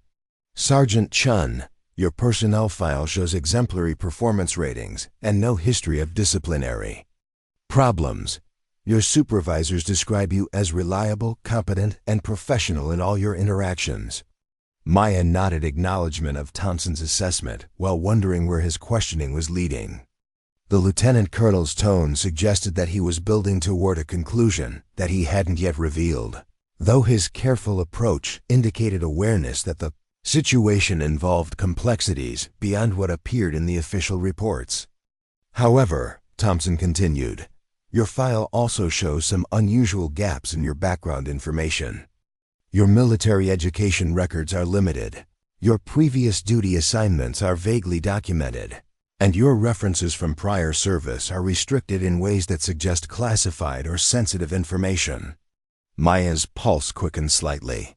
"Sergeant Chen, your personnel file shows exemplary performance ratings and no history of disciplinary problems. Your supervisors describe you as reliable, competent, and professional in all your interactions." Maya nodded acknowledgement of Thompson's assessment while wondering where his questioning was leading. The lieutenant colonel's tone suggested that he was building toward a conclusion that he hadn't yet revealed, though his careful approach indicated awareness that the situation involved complexities beyond what appeared in the official reports. "However," Thompson continued, "your file also shows some unusual gaps in your background information. Your military education records are limited, your previous duty assignments are vaguely documented, and your references from prior service are restricted in ways that suggest classified or sensitive information." Maya's pulse quickened slightly.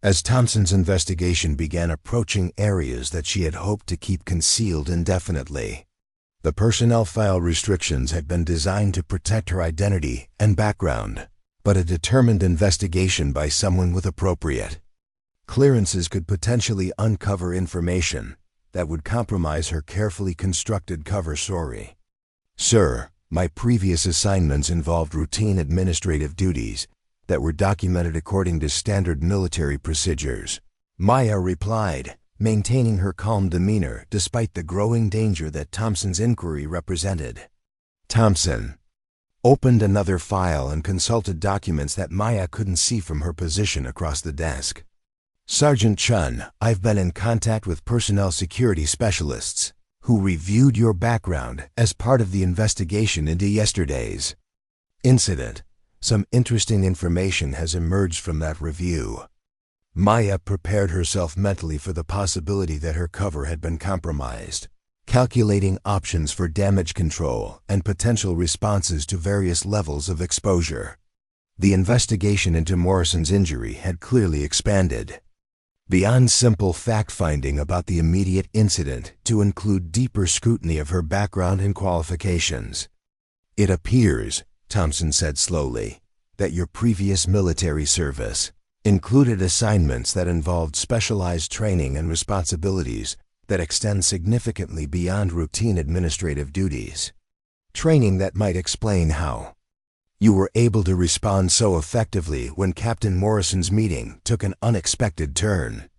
As Thompson's investigation began approaching areas that she had hoped to keep concealed indefinitely, the personnel file restrictions had been designed to protect her identity and background, but a determined investigation by someone with appropriate clearances could potentially uncover information that would compromise her carefully constructed cover story. "Sir, my previous assignments involved routine administrative duties that were documented according to standard military procedures," Maya replied, maintaining her calm demeanor despite the growing danger that Thompson's inquiry represented. Thompson opened another file and consulted documents that Maya couldn't see from her position across the desk. "Sergeant Chen, I've been in contact with personnel security specialists who reviewed your background as part of the investigation into yesterday's incident. Some interesting information has emerged from that review." Maya prepared herself mentally for the possibility that her cover had been compromised, calculating options for damage control and potential responses to various levels of exposure. The investigation into Morrison's injury had clearly expanded beyond simple fact-finding about the immediate incident to include deeper scrutiny of her background and qualifications. "It appears," Thompson said slowly, "that your previous military service included assignments that involved specialized training and responsibilities that extend significantly beyond routine administrative duties. Training that might explain how you were able to respond so effectively when Captain Morrison's meeting took an unexpected turn."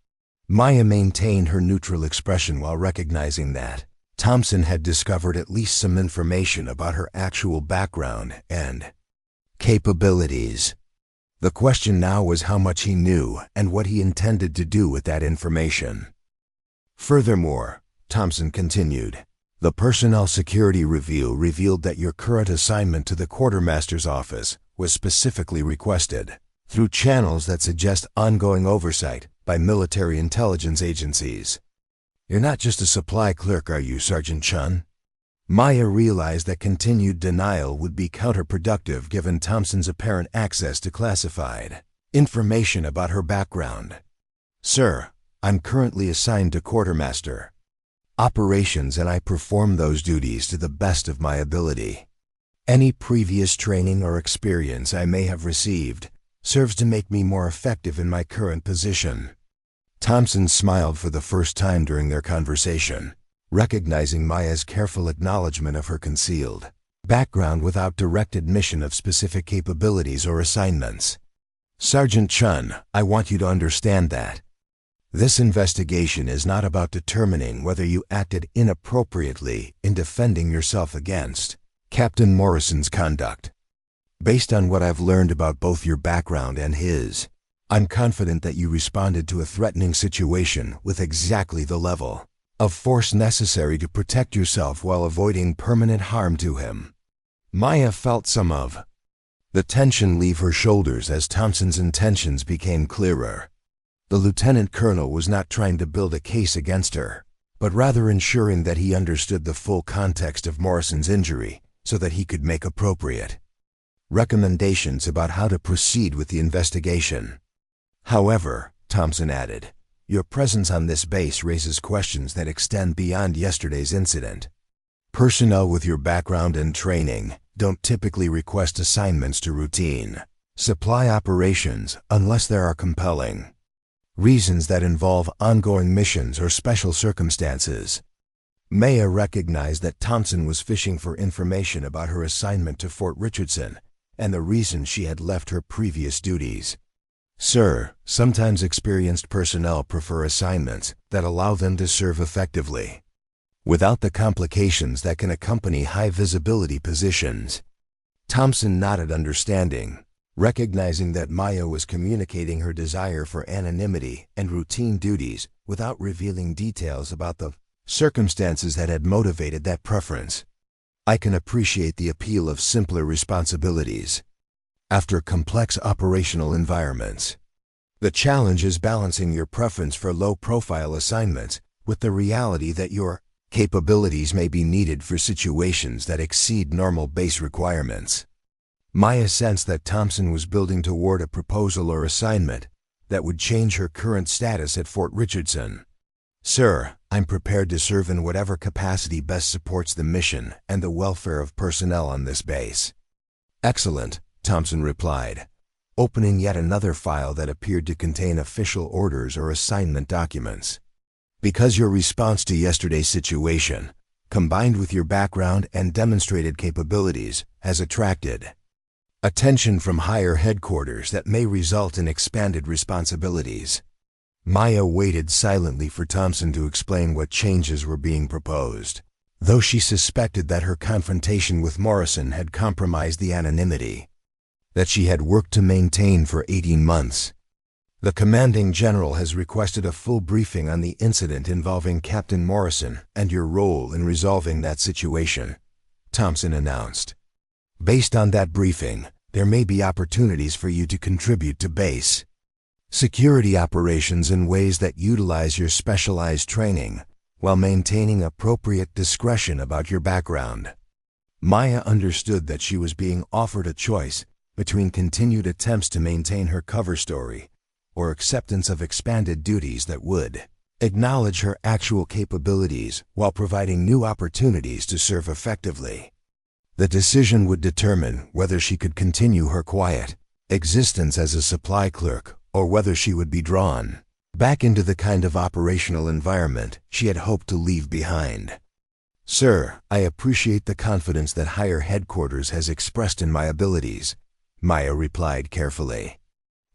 Maya maintained her neutral expression while recognizing that Thompson had discovered at least some information about her actual background and capabilities. The question now was how much he knew and what he intended to do with that information. "Furthermore," Thompson continued, "the personnel security review revealed that your current assignment to the quartermaster's office was specifically requested through channels that suggest ongoing oversight by military intelligence agencies. You're not just a supply clerk, are you, Sergeant Chen?" Maya realized that continued denial would be counterproductive given Thompson's apparent access to classified information about her background. Sir, I'm currently assigned to quartermaster operations and I perform those duties to the best of my ability. Any previous training or experience I may have received serves to make me more effective in my current position. Thompson smiled for the first time during their conversation, recognizing Maya's careful acknowledgement of her concealed background without direct admission of specific capabilities or assignments. Sergeant Chen, I want you to understand that this investigation is not about determining whether you acted inappropriately in defending yourself against Captain Morrison's conduct. Based on what I've learned about both your background and his, I'm confident that you responded to a threatening situation with exactly the level of force necessary to protect yourself while avoiding permanent harm to him. Maya felt some of the tension leave her shoulders as Thompson's intentions became clearer. The lieutenant colonel was not trying to build a case against her, but rather ensuring that he understood the full context of Morrison's injury so that he could make appropriate recommendations about how to proceed with the investigation. However, Thompson added, your presence on this base raises questions that extend beyond yesterday's incident. Personnel with your background and training don't typically request assignments to routine supply operations unless there are compelling reasons that involve ongoing missions or special circumstances. Maya recognized that Thompson was fishing for information about her assignment to Fort Richardson and the reason she had left her previous duties. Sir, sometimes experienced personnel prefer assignments that allow them to serve effectively without the complications that can accompany high-visibility positions. Thompson nodded understanding, recognizing that Maya was communicating her desire for anonymity and routine duties without revealing details about the circumstances that had motivated that preference. I can appreciate the appeal of simpler responsibilities after complex operational environments. The challenge is balancing your preference for low-profile assignments with the reality that your capabilities may be needed for situations that exceed normal base requirements. Maya sensed that Thompson was building toward a proposal or assignment that would change her current status at Fort Richardson. Sir, I'm prepared to serve in whatever capacity best supports the mission and the welfare of personnel on this base. Excellent, Thompson replied, opening yet another file that appeared to contain official orders or assignment documents. Because your response to yesterday's situation, combined with your background and demonstrated capabilities, has attracted attention from higher headquarters that may result in expanded responsibilities. Maya waited silently for Thompson to explain what changes were being proposed, though she suspected that her confrontation with Morrison had compromised the anonymity that she had worked to maintain for 18 months. The commanding general has requested a full briefing on the incident involving Captain Morrison and your role in resolving that situation, Thompson announced. Based on that briefing, there may be opportunities for you to contribute to base security operations in ways that utilize your specialized training while maintaining appropriate discretion about your background. Maya understood that she was being offered a choice between continued attempts to maintain her cover story or acceptance of expanded duties that would acknowledge her actual capabilities while providing new opportunities to serve effectively. The decision would determine whether she could continue her quiet existence as a supply clerk or whether she would be drawn back into the kind of operational environment she had hoped to leave behind. Sir, I appreciate the confidence that higher headquarters has expressed in my abilities, Maya replied carefully.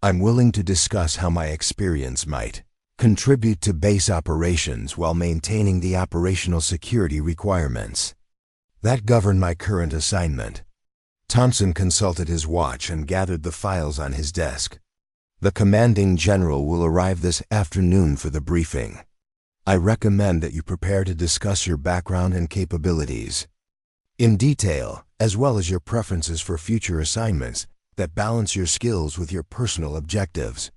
I'm willing to discuss how my experience might contribute to base operations while maintaining the operational security requirements that govern my current assignment. Thompson consulted his watch and gathered the files on his desk. The commanding general will arrive this afternoon for the briefing. I recommend that you prepare to discuss your background and capabilities in detail, as well as your preferences for future assignments that balance your skills with your personal objectives.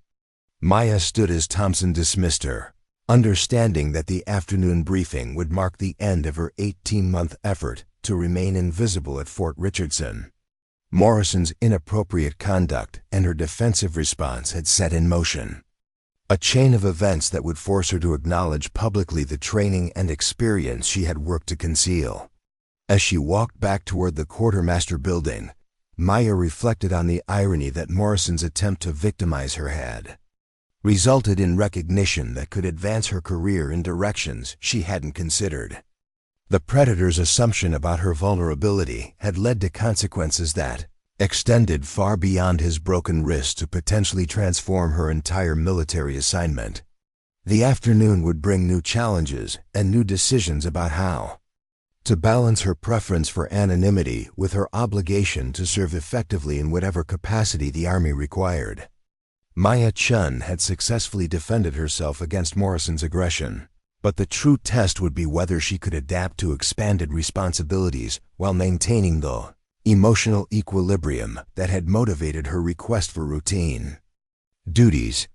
Maya stood as Thompson dismissed her, Understanding that the afternoon briefing would mark the end of her 18-month effort to remain invisible at Fort Richardson, Morrison's inappropriate conduct and her defensive response had set in motion a chain of events that would force her to acknowledge publicly the training and experience she had worked to conceal. As she walked back toward the quartermaster building, Maya reflected on the irony that Morrison's attempt to victimize her had resulted in recognition that could advance her career in directions she hadn't considered. The Predator's assumption about her vulnerability had led to consequences that extended far beyond his broken wrist to potentially transform her entire military assignment. The afternoon would bring new challenges and new decisions about how to balance her preference for anonymity with her obligation to serve effectively in whatever capacity the Army required. Maya Chen had successfully defended herself against Morrison's aggression, but the true test would be whether she could adapt to expanded responsibilities while maintaining the emotional equilibrium that had motivated her request for routine duties.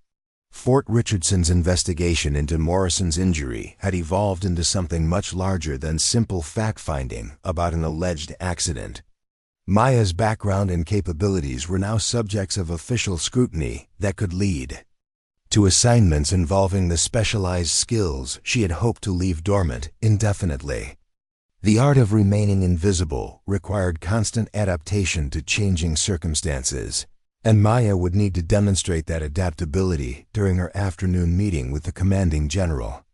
Fort Richardson's investigation into Morrison's injury had evolved into something much larger than simple fact-finding about an alleged accident. Maya's background and capabilities were now subjects of official scrutiny that could lead to assignments involving the specialized skills she had hoped to leave dormant indefinitely. The art of remaining invisible required constant adaptation to changing circumstances, and Maya would need to demonstrate that adaptability during her afternoon meeting with the commanding general.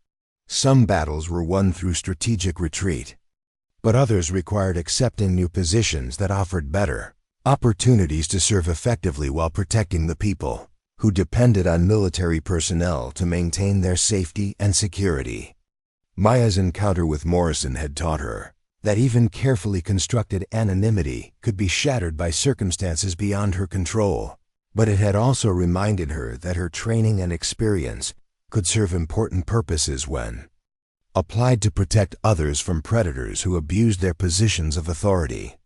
Some battles were won through strategic retreat, but others required accepting new positions that offered better opportunities to serve effectively while protecting the people who depended on military personnel to maintain their safety and security. Maya's encounter with Morrison had taught her that even carefully constructed anonymity could be shattered by circumstances beyond her control, but it had also reminded her that her training and experience could serve important purposes when applied to protect others from predators who abused their positions of authority.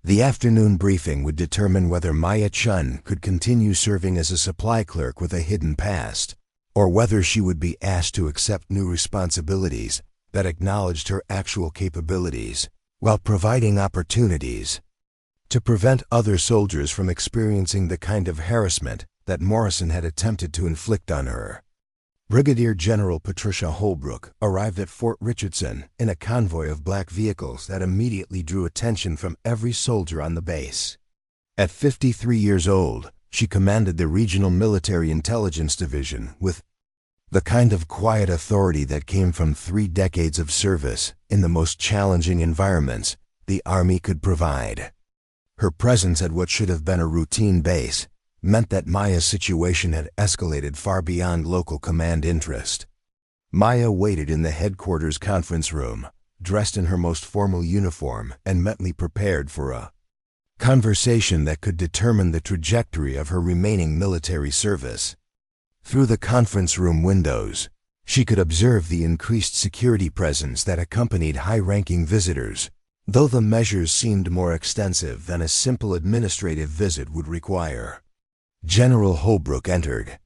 The afternoon briefing would determine whether Maya Chen could continue serving as a supply clerk with a hidden past, or whether she would be asked to accept new responsibilities that acknowledged her actual capabilities, while providing opportunities to prevent other soldiers from experiencing the kind of harassment that Morrison had attempted to inflict on her. Brigadier General Patricia Holbrook arrived at Fort Richardson in a convoy of black vehicles that immediately drew attention from every soldier on the base. At 53 years old, she commanded the Regional Military Intelligence Division with the kind of quiet authority that came from 3 decades of service in the most challenging environments the Army could provide. Her presence at what should have been a routine base meant that Maya's situation had escalated far beyond local command interest. Maya waited in the headquarters conference room, dressed in her most formal uniform and mentally prepared for a conversation that could determine the trajectory of her remaining military service. Through the conference room windows, she could observe the increased security presence that accompanied high-ranking visitors, though the measures seemed more extensive than a simple administrative visit would require. General Holbrook entered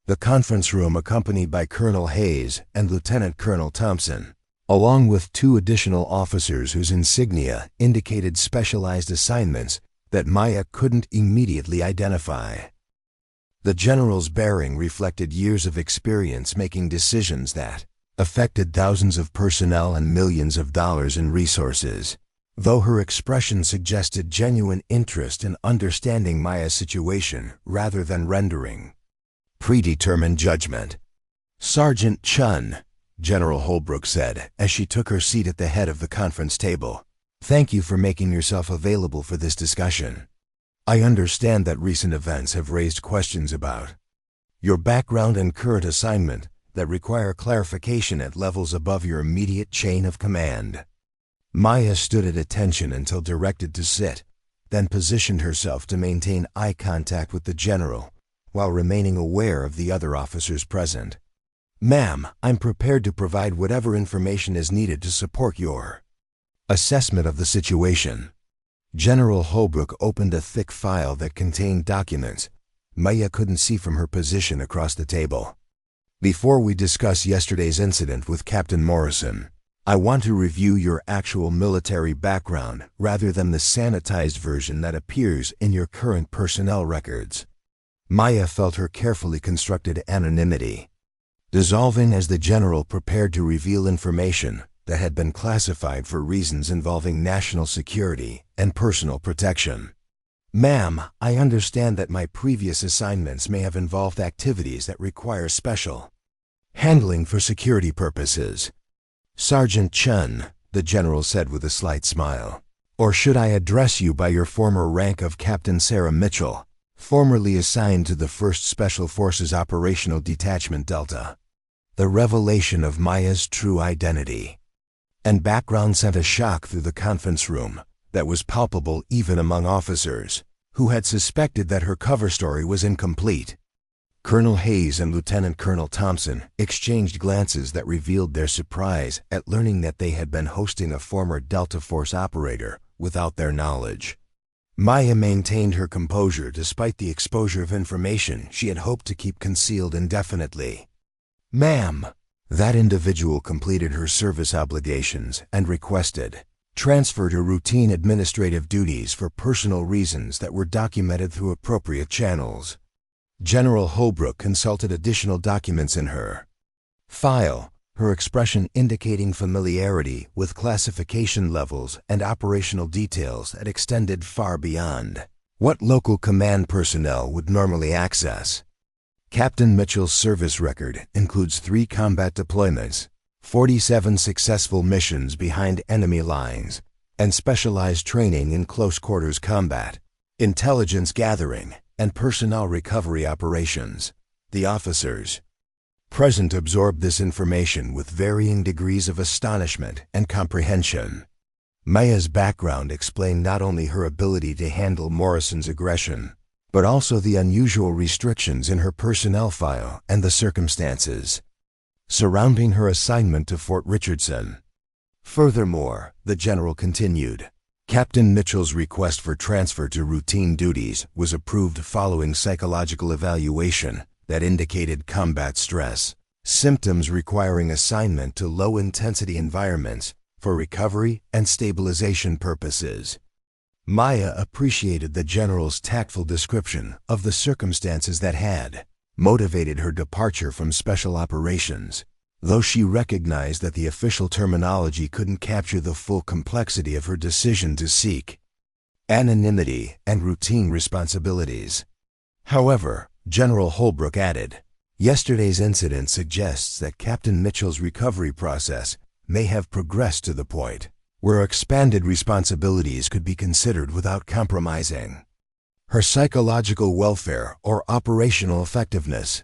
the conference room accompanied by Colonel Hayes and Lieutenant Colonel Thompson, along with 2 additional officers whose insignia indicated specialized assignments that Maya couldn't immediately identify. The general's bearing reflected years of experience making decisions that affected thousands of personnel and millions of dollars in resources, though her expression suggested genuine interest in understanding Maya's situation rather than rendering predetermined judgment. "Sergeant Chen," General Holbrook said as she took her seat at the head of the conference table, "thank you for making yourself available for this discussion. I understand that recent events have raised questions about your background and current assignment that require clarification at levels above your immediate chain of command." Maya stood at attention until directed to sit, then positioned herself to maintain eye contact with the general while remaining aware of the other officers present. "Ma'am, I'm prepared to provide whatever information is needed to support your assessment of the situation." General Holbrook opened a thick file that contained documents Maya couldn't see from her position across the table. Before we discuss yesterday's incident with Captain Morrison, I want to review your actual military background rather than the sanitized version that appears in your current personnel records. Maya felt her carefully constructed anonymity dissolving as the general prepared to reveal information that had been classified for reasons involving national security and personal protection. Ma'am, I understand that my previous assignments may have involved activities that require special handling for security purposes. Sergeant Chen, the general said with a slight smile. Or should I address you by your former rank of Captain Sarah Mitchell, formerly assigned to the 1st Special Forces Operational Detachment Delta? The revelation of Maya's true identity and background sent a shock through the conference room that was palpable even among officers who had suspected that her cover story was incomplete. Colonel Hayes and Lieutenant Colonel Thompson exchanged glances that revealed their surprise at learning that they had been hosting a former Delta Force operator without their knowledge. Maya maintained her composure despite the exposure of information she had hoped to keep concealed indefinitely. Ma'am, that individual completed her service obligations and requested transfer to routine administrative duties for personal reasons that were documented through appropriate channels. General Holbrook consulted additional documents in her file, her expression indicating familiarity with classification levels and operational details that extended far beyond what local command personnel would normally access. Captain Mitchell's service record includes 3 combat deployments, 47 successful missions behind enemy lines, and specialized training in close-quarters combat, intelligence gathering, and personnel recovery operations. The officers present absorbed this information with varying degrees of astonishment and comprehension. Maya's background explained not only her ability to handle Morrison's aggression, but also the unusual restrictions in her personnel file and the circumstances surrounding her assignment to Fort Richardson. Furthermore, the general continued, Captain Mitchell's request for transfer to routine duties was approved following psychological evaluation that indicated combat stress, symptoms requiring assignment to low-intensity environments for recovery and stabilization purposes. Maya appreciated the general's tactful description of the circumstances that had motivated her departure from special operations, though she recognized that the official terminology couldn't capture the full complexity of her decision to seek anonymity and routine responsibilities. However, General Holbrook added, yesterday's incident suggests that Captain Mitchell's recovery process may have progressed to the point where expanded responsibilities could be considered without compromising her psychological welfare or operational effectiveness.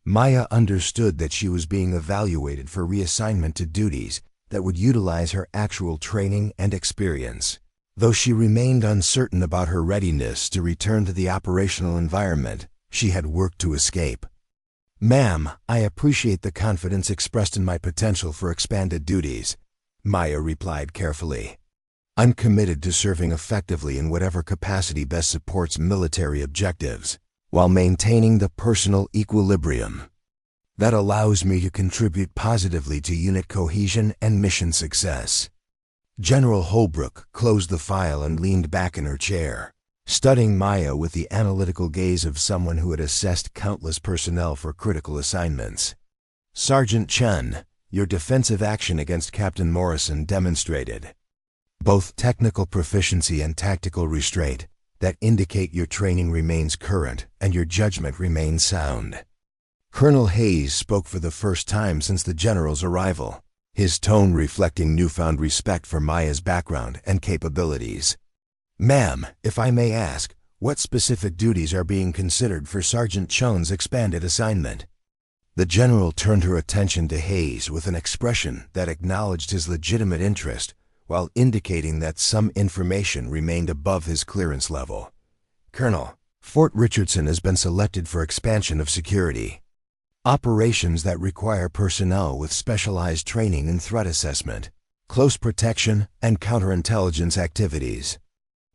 Maya understood that she was being evaluated for reassignment to duties that would utilize her actual training and experience, though she remained uncertain about her readiness to return to the operational environment she had worked to escape. Ma'am, I appreciate the confidence expressed in my potential for expanded duties, Maya replied carefully. I'm committed to serving effectively in whatever capacity best supports military objectives, while maintaining the personal equilibrium that allows me to contribute positively to unit cohesion and mission success. General Holbrook closed the file and leaned back in her chair, studying Maya with the analytical gaze of someone who had assessed countless personnel for critical assignments. Sergeant Chen, your defensive action against Captain Morrison demonstrated both technical proficiency and tactical restraint that indicate your training remains current and your judgment remains sound. Colonel Hayes spoke for the first time since the general's arrival, his tone reflecting newfound respect for Maya's background and capabilities. Ma'am, if I may ask, what specific duties are being considered for Sergeant Chen's expanded assignment? The general turned her attention to Hayes with an expression that acknowledged his legitimate interest while indicating that some information remained above his clearance level. Colonel, Fort Richardson has been selected for expansion of security operations that require personnel with specialized training in threat assessment, close protection, and counterintelligence activities.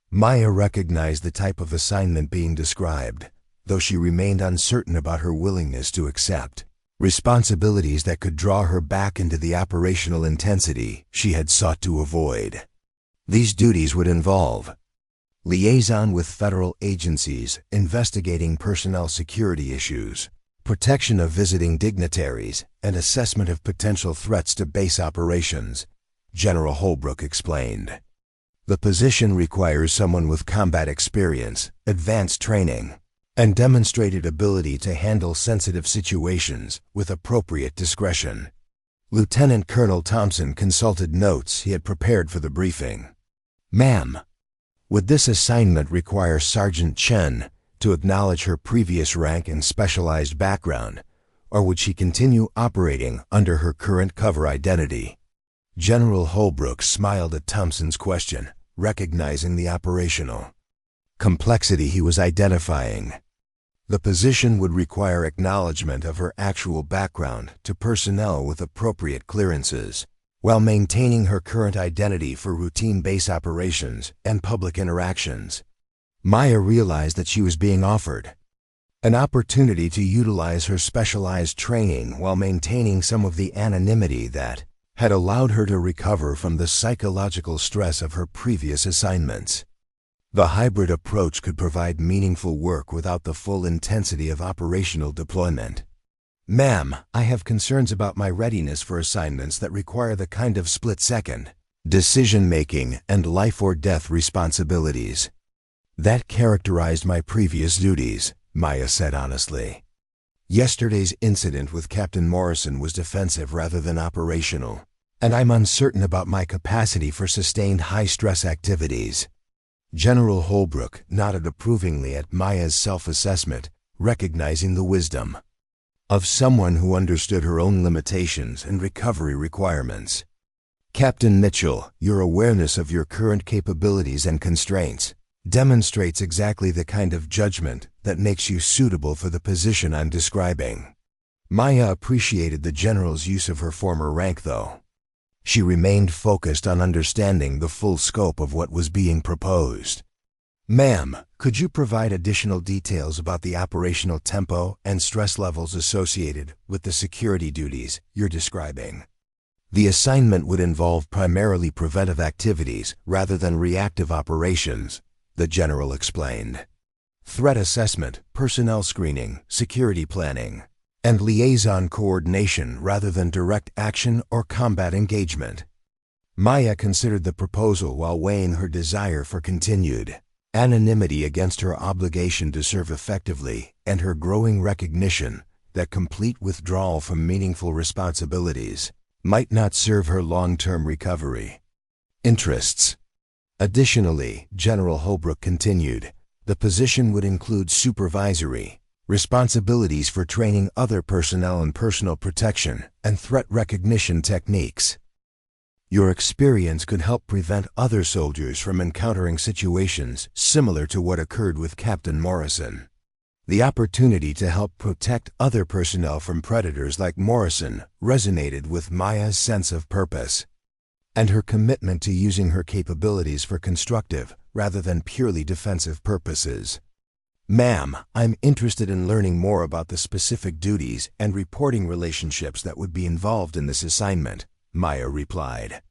Maya recognized the type of assignment being described, though she remained uncertain about her willingness to accept. responsibilities that could draw her back into the operational intensity she had sought to avoid. These duties would involve liaison with federal agencies investigating personnel security issues, protection of visiting dignitaries, and assessment of potential threats to base operations, General Holbrook explained. The position requires someone with combat experience, advanced training, and demonstrated ability to handle sensitive situations with appropriate discretion. Lieutenant Colonel Thompson consulted notes he had prepared for the briefing. "Ma'am, would this assignment require Sergeant Chen to acknowledge her previous rank and specialized background, or would she continue operating under her current cover identity?" General Holbrook smiled at Thompson's question, recognizing the operational complexity he was identifying. The position would require acknowledgement of her actual background to personnel with appropriate clearances, while maintaining her current identity for routine base operations and public interactions. Maya realized that she was being offered an opportunity to utilize her specialized training while maintaining some of the anonymity that had allowed her to recover from the psychological stress of her previous assignments. The hybrid approach could provide meaningful work without the full intensity of operational deployment. "Ma'am, I have concerns about my readiness for assignments that require the kind of split-second decision-making and life-or-death responsibilities that characterized my previous duties," Maya said honestly. "Yesterday's incident with Captain Morrison was defensive rather than operational, and I'm uncertain about my capacity for sustained high-stress activities." General Holbrook nodded approvingly at Maya's self-assessment, recognizing the wisdom of someone who understood her own limitations and recovery requirements. "Captain Mitchell, your awareness of your current capabilities and constraints demonstrates exactly the kind of judgment that makes you suitable for the position I'm describing." Maya appreciated the general's use of her former rank, though. She remained focused on understanding the full scope of what was being proposed. "Ma'am, could you provide additional details about the operational tempo and stress levels associated with the security duties you're describing?" "The assignment would involve primarily preventive activities rather than reactive operations," the general explained. "Threat assessment, personnel screening, security planning, and liaison coordination rather than direct action or combat engagement." Maya considered the proposal while weighing her desire for continued anonymity against her obligation to serve effectively and her growing recognition that complete withdrawal from meaningful responsibilities might not serve her long-term recovery interests. Additionally, General Holbrook continued, the position would include supervisory responsibilities for training other personnel in personal protection and threat recognition techniques. Your experience could help prevent other soldiers from encountering situations similar to what occurred with Captain Morrison. The opportunity to help protect other personnel from predators like Morrison resonated with Maya's sense of purpose and her commitment to using her capabilities for constructive rather than purely defensive purposes. "Ma'am, I'm interested in learning more about the specific duties and reporting relationships that would be involved in this assignment," Maya replied.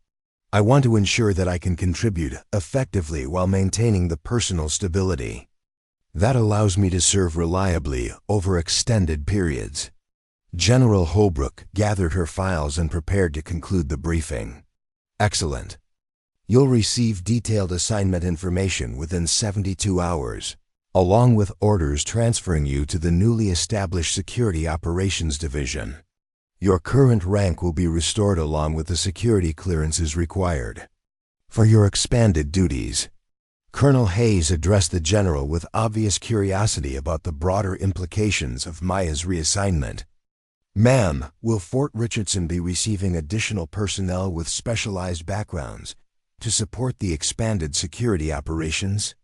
"I want to ensure that I can contribute effectively while maintaining the personal stability that allows me to serve reliably over extended periods." General Holbrook gathered her files and prepared to conclude the briefing. "Excellent. You'll receive detailed assignment information within 72 hours, along with orders transferring you to the newly established Security Operations Division. Your current rank will be restored along with the security clearances required for your expanded duties." Colonel Hayes addressed the general with obvious curiosity about the broader implications of Maya's reassignment. "Ma'am, will Fort Richardson be receiving additional personnel with specialized backgrounds to support the expanded security operations?"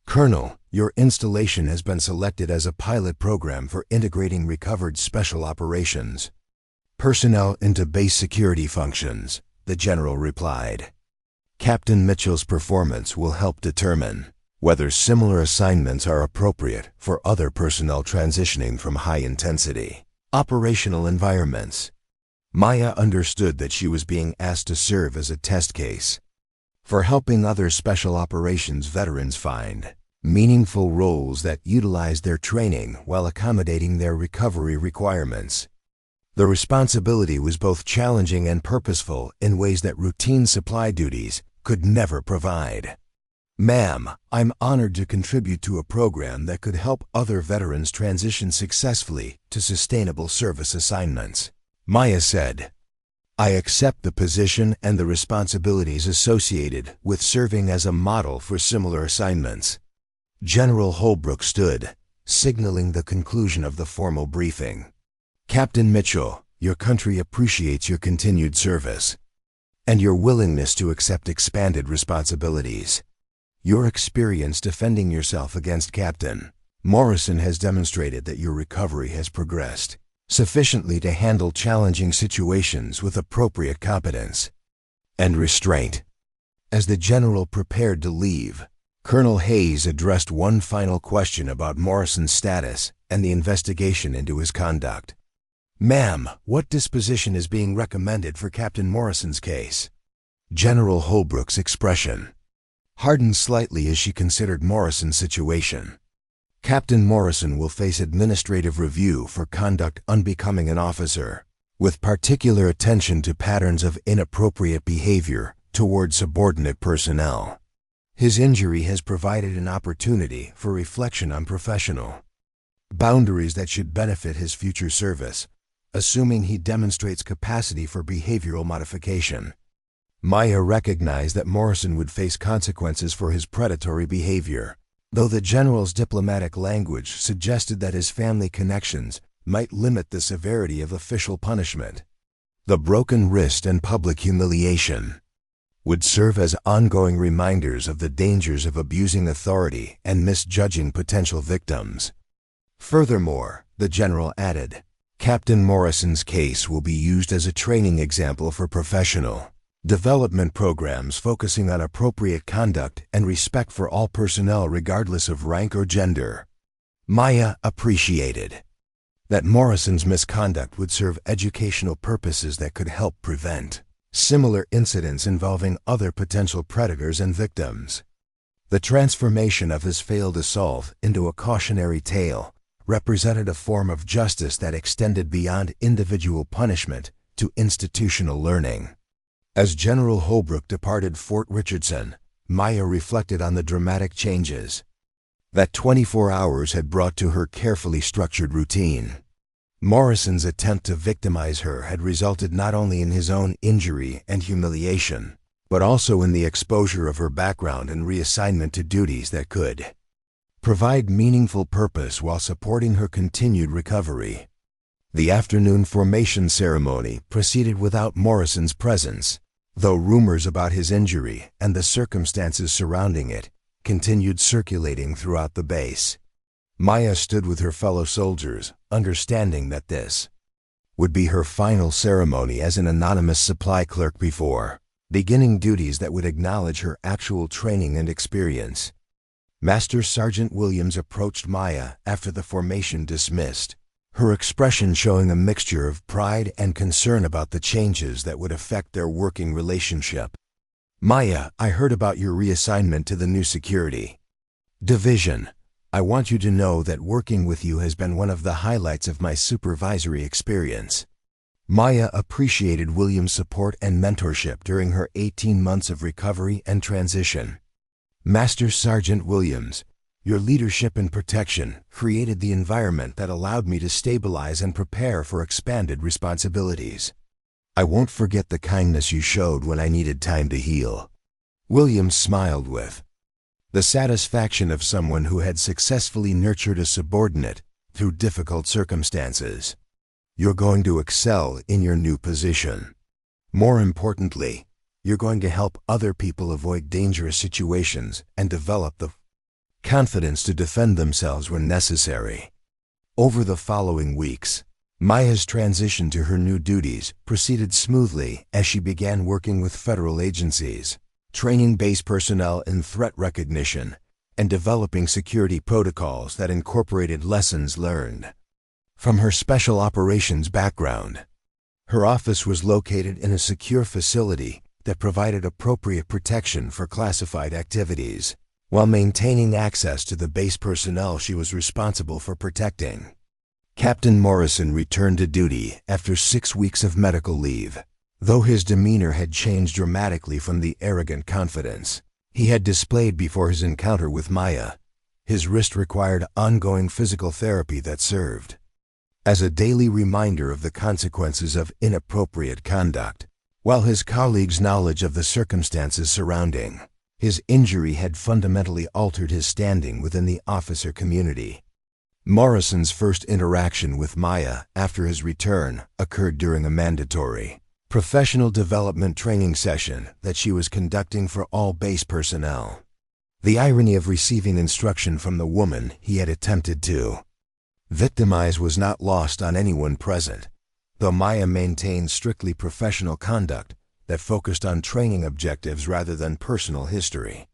"Colonel, your installation has been selected as a pilot program for integrating recovered special operations personnel into base security functions," the general replied. "Captain Mitchell's performance will help determine whether similar assignments are appropriate for other personnel transitioning from high intensity Operational environments. Maya understood that she was being asked to serve as a test case for helping other special operations veterans find meaningful roles that utilized their training while accommodating their recovery requirements. The responsibility was both challenging and purposeful in ways that routine supply duties could never provide. "Ma'am, I'm honored to contribute to a program that could help other veterans transition successfully to sustainable service assignments," Maya said. "I accept the position and the responsibilities associated with serving as a model for similar assignments." General Holbrook stood, signaling the conclusion of the formal briefing. "Captain Mitchell, your country appreciates your continued service and your willingness to accept expanded responsibilities. Your experience defending yourself against Captain Morrison has demonstrated that your recovery has progressed sufficiently to handle challenging situations with appropriate competence and restraint." As the general prepared to leave, Colonel Hayes addressed one final question about Morrison's status and the investigation into his conduct. "Ma'am, what disposition is being recommended for Captain Morrison's case?" General Holbrook's expression hardened slightly as she considered Morrison's situation. "Captain Morrison will face administrative review for conduct unbecoming an officer, with particular attention to patterns of inappropriate behavior toward subordinate personnel. His injury has provided an opportunity for reflection on professional boundaries that should benefit his future service, assuming he demonstrates capacity for behavioral modification." Maya recognized that Morrison would face consequences for his predatory behavior, though the general's diplomatic language suggested that his family connections might limit the severity of official punishment. The broken wrist and public humiliation would serve as ongoing reminders of the dangers of abusing authority and misjudging potential victims. Furthermore, the general added, "Captain Morrison's case will be used as a training example for professional development programs focusing on appropriate conduct and respect for all personnel regardless of rank or gender." Maya appreciated that Morrison's misconduct would serve educational purposes that could help prevent similar incidents involving other potential predators and victims. The transformation of his failed assault into a cautionary tale represented a form of justice that extended beyond individual punishment to institutional learning. As General Holbrook departed Fort Richardson, Maya reflected on the dramatic changes that 24 hours had brought to her carefully structured routine. Morrison's attempt to victimize her had resulted not only in his own injury and humiliation, but also in the exposure of her background and reassignment to duties that could provide meaningful purpose while supporting her continued recovery. The afternoon formation ceremony proceeded without Morrison's presence, though rumors about his injury and the circumstances surrounding it continued circulating throughout the base. Maya stood with her fellow soldiers, understanding that this would be her final ceremony as an anonymous supply clerk before beginning duties that would acknowledge her actual training and experience. Master Sergeant Williams approached Maya after the formation dismissed, her expression showing a mixture of pride and concern about the changes that would affect their working relationship. "Maya, I heard about your reassignment to the new security division. I want you to know that working with you has been one of the highlights of my supervisory experience." Maya appreciated Williams' support and mentorship during her 18 months of recovery and transition. "Master Sergeant Williams, your leadership and protection created the environment that allowed me to stabilize and prepare for expanded responsibilities. I won't forget the kindness you showed when I needed time to heal." Williams smiled with the satisfaction of someone who had successfully nurtured a subordinate through difficult circumstances. "You're going to excel in your new position. More importantly, you're going to help other people avoid dangerous situations and develop the confidence to defend themselves when necessary." Over the following weeks, Maya's transition to her new duties proceeded smoothly as she began working with federal agencies, training base personnel in threat recognition, and developing security protocols that incorporated lessons learned From her special operations background, her office was located in a secure facility that provided appropriate protection for classified activities, while maintaining access to the base personnel she was responsible for protecting. Captain Morrison returned to duty after 6 weeks of medical leave. Though his demeanor had changed dramatically from the arrogant confidence he had displayed before his encounter with Maya, his wrist required ongoing physical therapy that served as a daily reminder of the consequences of inappropriate conduct. While his colleagues' knowledge of the circumstances surrounding his injury had fundamentally altered his standing within the officer community. Morrison's first interaction with Maya after his return occurred during a mandatory professional development training session that she was conducting for all base personnel. The irony of receiving instruction from the woman he had attempted to victimize was not lost on anyone present, though Maya maintained strictly professional conduct that focused on training objectives rather than personal history.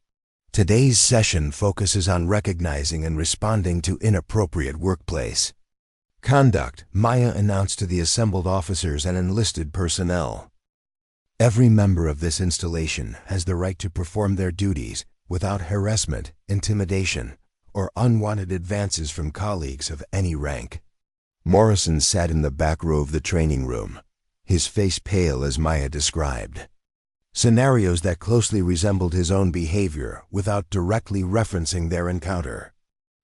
Today's session focuses on recognizing and responding to inappropriate workplace conduct, Maya announced to the assembled officers and enlisted personnel. Every member of this installation has the right to perform their duties without harassment, intimidation, or unwanted advances from colleagues of any rank. Morrison sat in the back row of the training room, his face pale as Maya described scenarios that closely resembled his own behavior without directly referencing their encounter.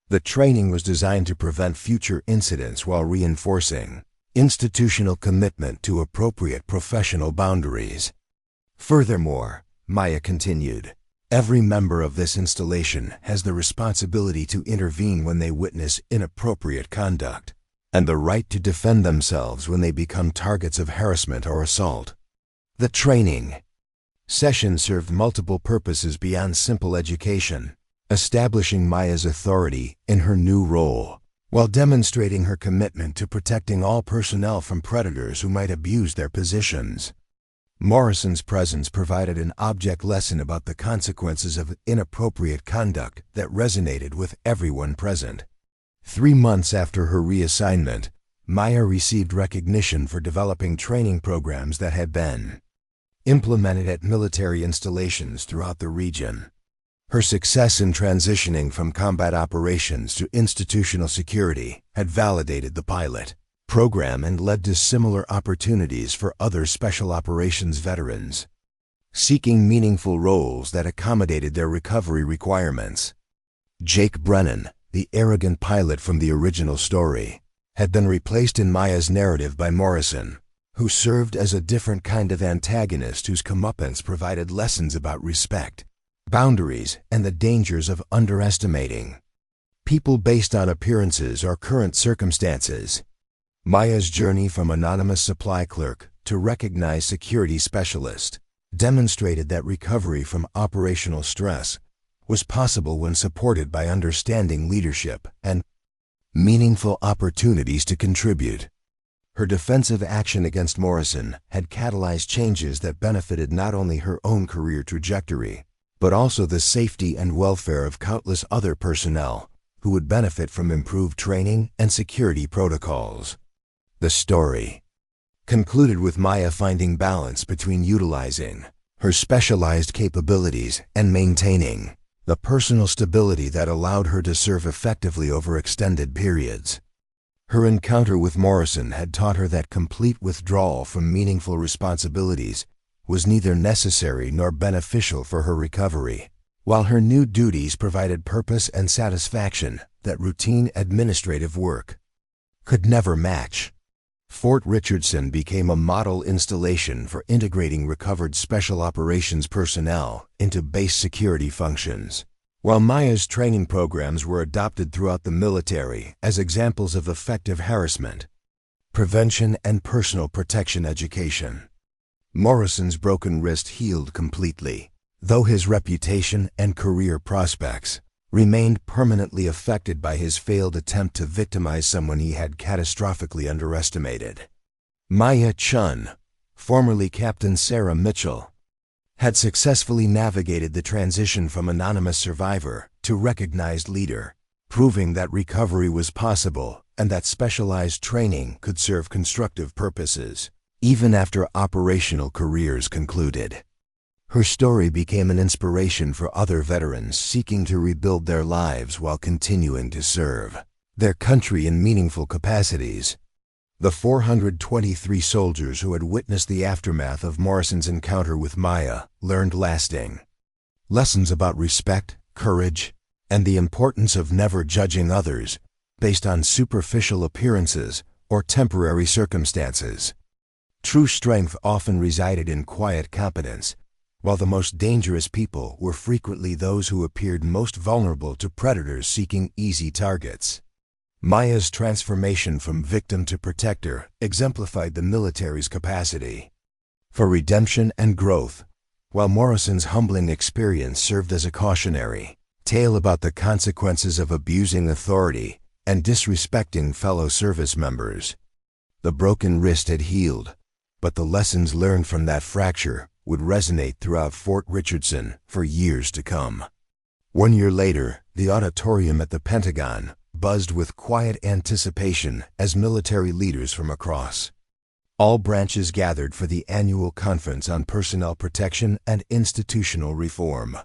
The training was designed to prevent future incidents while reinforcing institutional commitment to appropriate professional boundaries. Furthermore, Maya continued, every member of this installation has the responsibility to intervene when they witness inappropriate conduct, and the right to defend themselves when they become targets of harassment or assault. The training session served multiple purposes beyond simple education, establishing Maya's authority in her new role, while demonstrating her commitment to protecting all personnel from predators who might abuse their positions. Morrison's presence provided an object lesson about the consequences of inappropriate conduct that resonated with everyone present. 3 months after her reassignment, Maya received recognition for developing training programs that had been implemented at military installations throughout the region. Her success in transitioning from combat operations to institutional security had validated the pilot program and led to similar opportunities for other special operations veterans seeking meaningful roles that accommodated their recovery requirements. Jake Brennan, the arrogant pilot from the original story, had been replaced in Maya's narrative by Morrison, who served as a different kind of antagonist whose comeuppance provided lessons about respect, boundaries, and the dangers of underestimating people based on appearances or current circumstances. Maya's journey from anonymous supply clerk to recognized security specialist demonstrated that recovery from operational stress was possible when supported by understanding leadership and meaningful opportunities to contribute. Her defensive action against Morrison had catalyzed changes that benefited not only her own career trajectory, but also the safety and welfare of countless other personnel who would benefit from improved training and security protocols. The story concluded with Maya finding balance between utilizing her specialized capabilities and maintaining the personal stability that allowed her to serve effectively over extended periods. Her encounter with Morrison had taught her that complete withdrawal from meaningful responsibilities was neither necessary nor beneficial for her recovery, while her new duties provided purpose and satisfaction that routine administrative work could never match. Fort Richardson became a model installation for integrating recovered special operations personnel into base security functions, while Maya's training programs were adopted throughout the military as examples of effective harassment prevention and personal protection education. Morrison's broken wrist healed completely, though his reputation and career prospects remained permanently affected by his failed attempt to victimize someone he had catastrophically underestimated. Maya Chen, formerly Captain Sarah Mitchell, had successfully navigated the transition from anonymous survivor to recognized leader, proving that recovery was possible and that specialized training could serve constructive purposes, even after operational careers concluded. Her story became an inspiration for other veterans seeking to rebuild their lives while continuing to serve their country in meaningful capacities. The 423 soldiers who had witnessed the aftermath of Morrison's encounter with Maya learned lasting lessons about respect, courage, and the importance of never judging others based on superficial appearances or temporary circumstances. True strength often resided in quiet competence, while the most dangerous people were frequently those who appeared most vulnerable to predators seeking easy targets. Maya's transformation from victim to protector exemplified the military's capacity for redemption and growth, while Morrison's humbling experience served as a cautionary tale about the consequences of abusing authority and disrespecting fellow service members. The broken wrist had healed, but the lessons learned from that fracture would resonate throughout Fort Richardson for years to come. 1 year later, the auditorium at the Pentagon buzzed with quiet anticipation as military leaders from across all branches gathered for the annual Conference on Personnel Protection and Institutional Reform.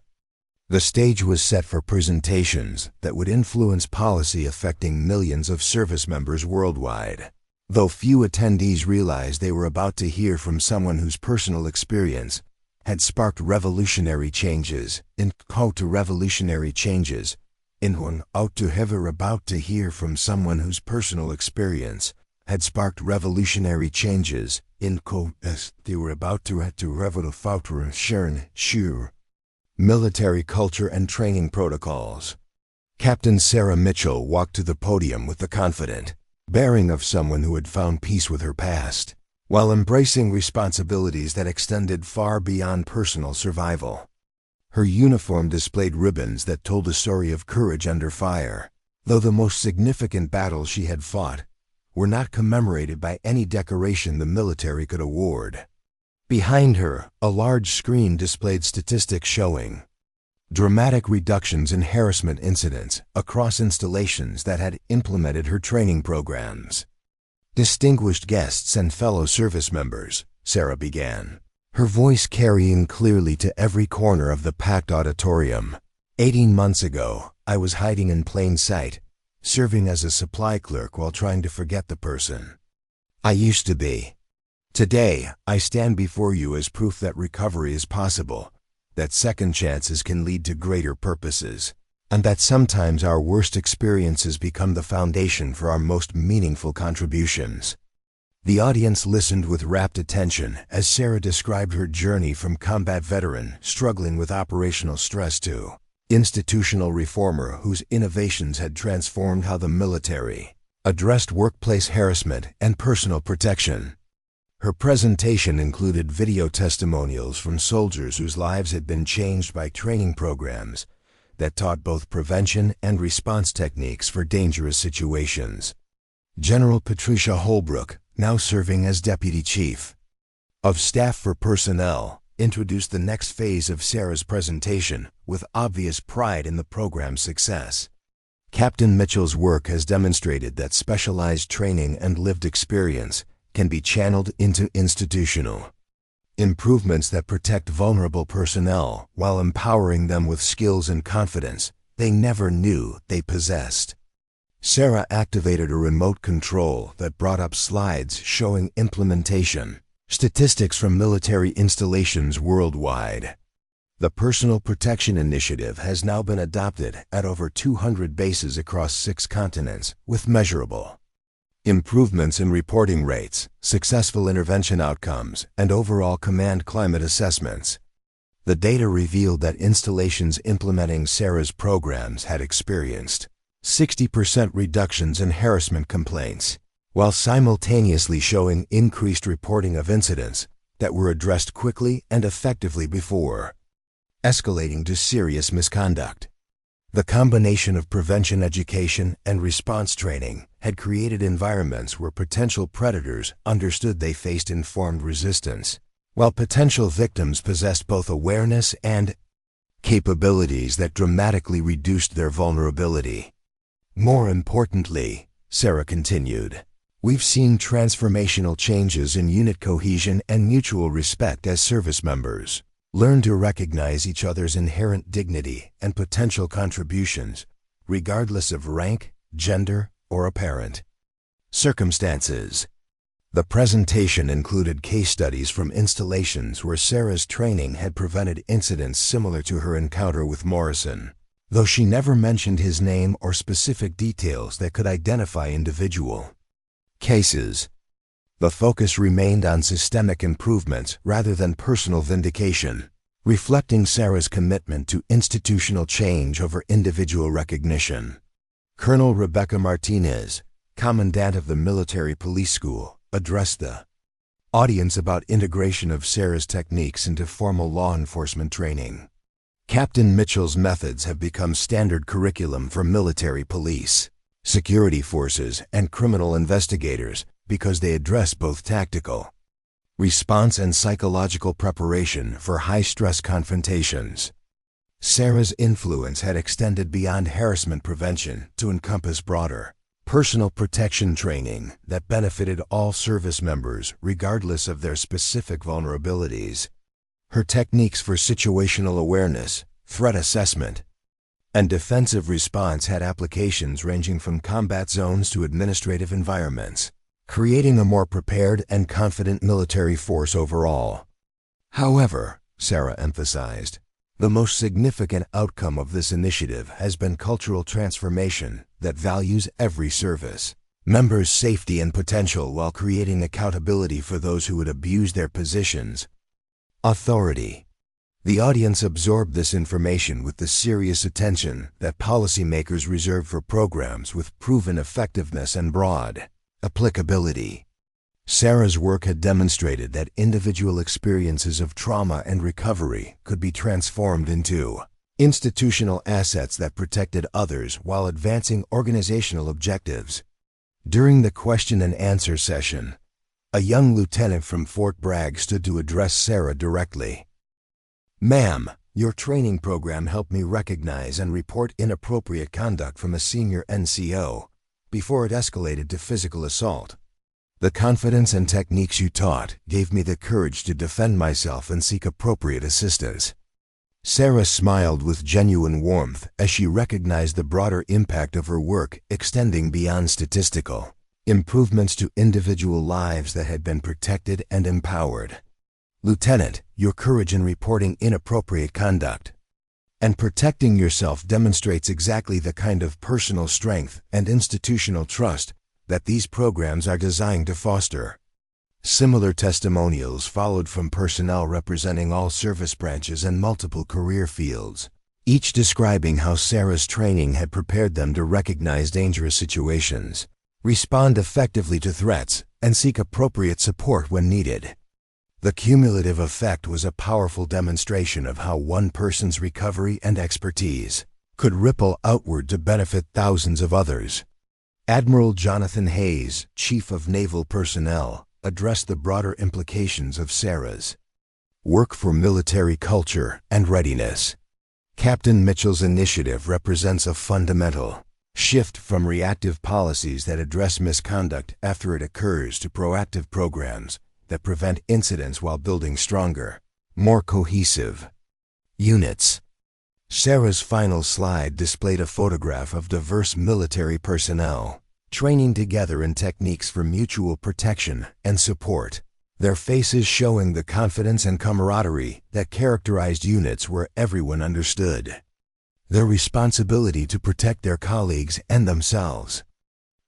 The stage was set for presentations that would influence policy affecting millions of service members worldwide. Though few attendees realized they were about to hear from someone whose personal experience had sparked revolutionary changes. About to hear from someone whose personal experience had sparked revolutionary changes. They were about to share military culture and training protocols. Captain Sarah Mitchell walked to the podium with the confident bearing of someone who had found peace with her past, while embracing responsibilities that extended far beyond personal survival. Her uniform displayed ribbons that told a story of courage under fire, though the most significant battles she had fought were not commemorated by any decoration the military could award. Behind her, a large screen displayed statistics showing dramatic reductions in harassment incidents across installations that had implemented her training programs. Distinguished guests and fellow service members, Sarah began, her voice carrying clearly to every corner of the packed auditorium. 18 months ago, I was hiding in plain sight, serving as a supply clerk while trying to forget the person I used to be. Today, I stand before you as proof that recovery is possible, that second chances can lead to greater purposes, and that sometimes our worst experiences become the foundation for our most meaningful contributions. The audience listened with rapt attention as Sarah described her journey from combat veteran struggling with operational stress to institutional reformer whose innovations had transformed how the military addressed workplace harassment and personal protection. Her presentation included video testimonials from soldiers whose lives had been changed by training programs that taught both prevention and response techniques for dangerous situations. General Patricia Holbrook, now serving as Deputy Chief of Staff for Personnel, introduced the next phase of Sarah's presentation with obvious pride in the program's success. Captain Mitchell's work has demonstrated that specialized training and lived experience can be channeled into institutional improvements that protect vulnerable personnel while empowering them with skills and confidence they never knew they possessed. Sarah activated a remote control that brought up slides showing implementation statistics from military installations worldwide. The Personal Protection Initiative has now been adopted at over 200 bases across 6 continents with measurable improvements in reporting rates, successful intervention outcomes, and overall command climate assessments. The data revealed that installations implementing Sarah's programs had experienced 60% reductions in harassment complaints, while simultaneously showing increased reporting of incidents that were addressed quickly and effectively before escalating to serious misconduct. The combination of prevention education and response training had created environments where potential predators understood they faced informed resistance, while potential victims possessed both awareness and capabilities that dramatically reduced their vulnerability. More importantly, Sarah continued, we've seen transformational changes in unit cohesion and mutual respect as service members. Learn to recognize each other's inherent dignity and potential contributions, regardless of rank, gender, or apparent circumstances. The presentation included case studies from installations where Sarah's training had prevented incidents similar to her encounter with Morrison, though she never mentioned his name or specific details that could identify individual cases. The focus remained on systemic improvements rather than personal vindication, reflecting Sarah's commitment to institutional change over individual recognition. Colonel Rebecca Martinez, Commandant of the Military Police School, addressed the audience about integration of Sarah's techniques into formal law enforcement training. Captain Mitchell's methods have become standard curriculum for military police, security forces, and criminal investigators because they address both tactical response and psychological preparation for high-stress confrontations. Sarah's influence had extended beyond harassment prevention to encompass broader personal protection training that benefited all service members regardless of their specific vulnerabilities. Her techniques for situational awareness, threat assessment, and defensive response had applications ranging from combat zones to administrative environments, creating a more prepared and confident military force overall. However, Sarah emphasized, the most significant outcome of this initiative has been cultural transformation that values every service member's safety and potential while creating accountability for those who would abuse their positions. Authority. The audience absorbed this information with the serious attention that policymakers reserve for programs with proven effectiveness and broad applicability. Sarah's work had demonstrated that individual experiences of trauma and recovery could be transformed into institutional assets that protected others while advancing organizational objectives. During the question and answer session, a young lieutenant from Fort Bragg stood to address Sarah directly. "Ma'am, your training program helped me recognize and report inappropriate conduct from a senior NCO before it escalated to physical assault. The confidence and techniques you taught gave me the courage to defend myself and seek appropriate assistance." Sarah smiled with genuine warmth as she recognized the broader impact of her work extending beyond statistical improvements to individual lives that had been protected and empowered. "Lieutenant, your courage in reporting inappropriate conduct and protecting yourself demonstrates exactly the kind of personal strength and institutional trust that these programs are designed to foster." Similar testimonials followed from personnel representing all service branches and multiple career fields, each describing how Sarah's training had prepared them to recognize dangerous situations, respond effectively to threats, and seek appropriate support when needed. The cumulative effect was a powerful demonstration of how one person's recovery and expertise could ripple outward to benefit thousands of others. Admiral Jonathan Hayes, Chief of Naval Personnel, addressed the broader implications of Sarah's work for military culture and readiness. Captain Mitchell's initiative represents a fundamental shift from reactive policies that address misconduct after it occurs to proactive programs that prevent incidents while building stronger, more cohesive units. Sarah's final slide displayed a photograph of diverse military personnel training together in techniques for mutual protection and support, their faces showing the confidence and camaraderie that characterized units where everyone understood their responsibility to protect their colleagues and themselves.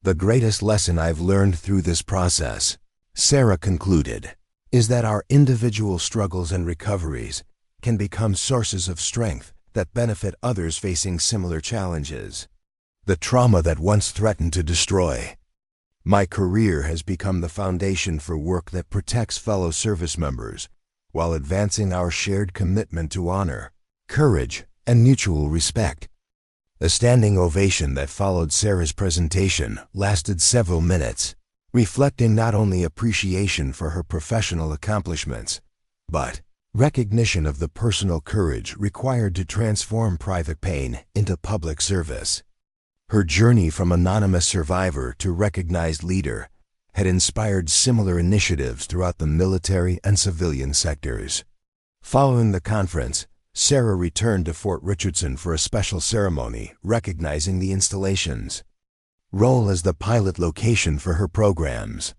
"The greatest lesson I've learned through this process," Sarah concluded, "is that our individual struggles and recoveries can become sources of strength that benefit others facing similar challenges. The trauma that once threatened to destroy my career has become the foundation for work that protects fellow service members while advancing our shared commitment to honor, courage, and mutual respect." A standing ovation that followed Sarah's presentation lasted several minutes, reflecting not only appreciation for her professional accomplishments, but recognition of the personal courage required to transform private pain into public service. Her journey from anonymous survivor to recognized leader had inspired similar initiatives throughout the military and civilian sectors. Following the conference, Sarah returned to Fort Richardson for a special ceremony recognizing the installation's role as the pilot location for her programs.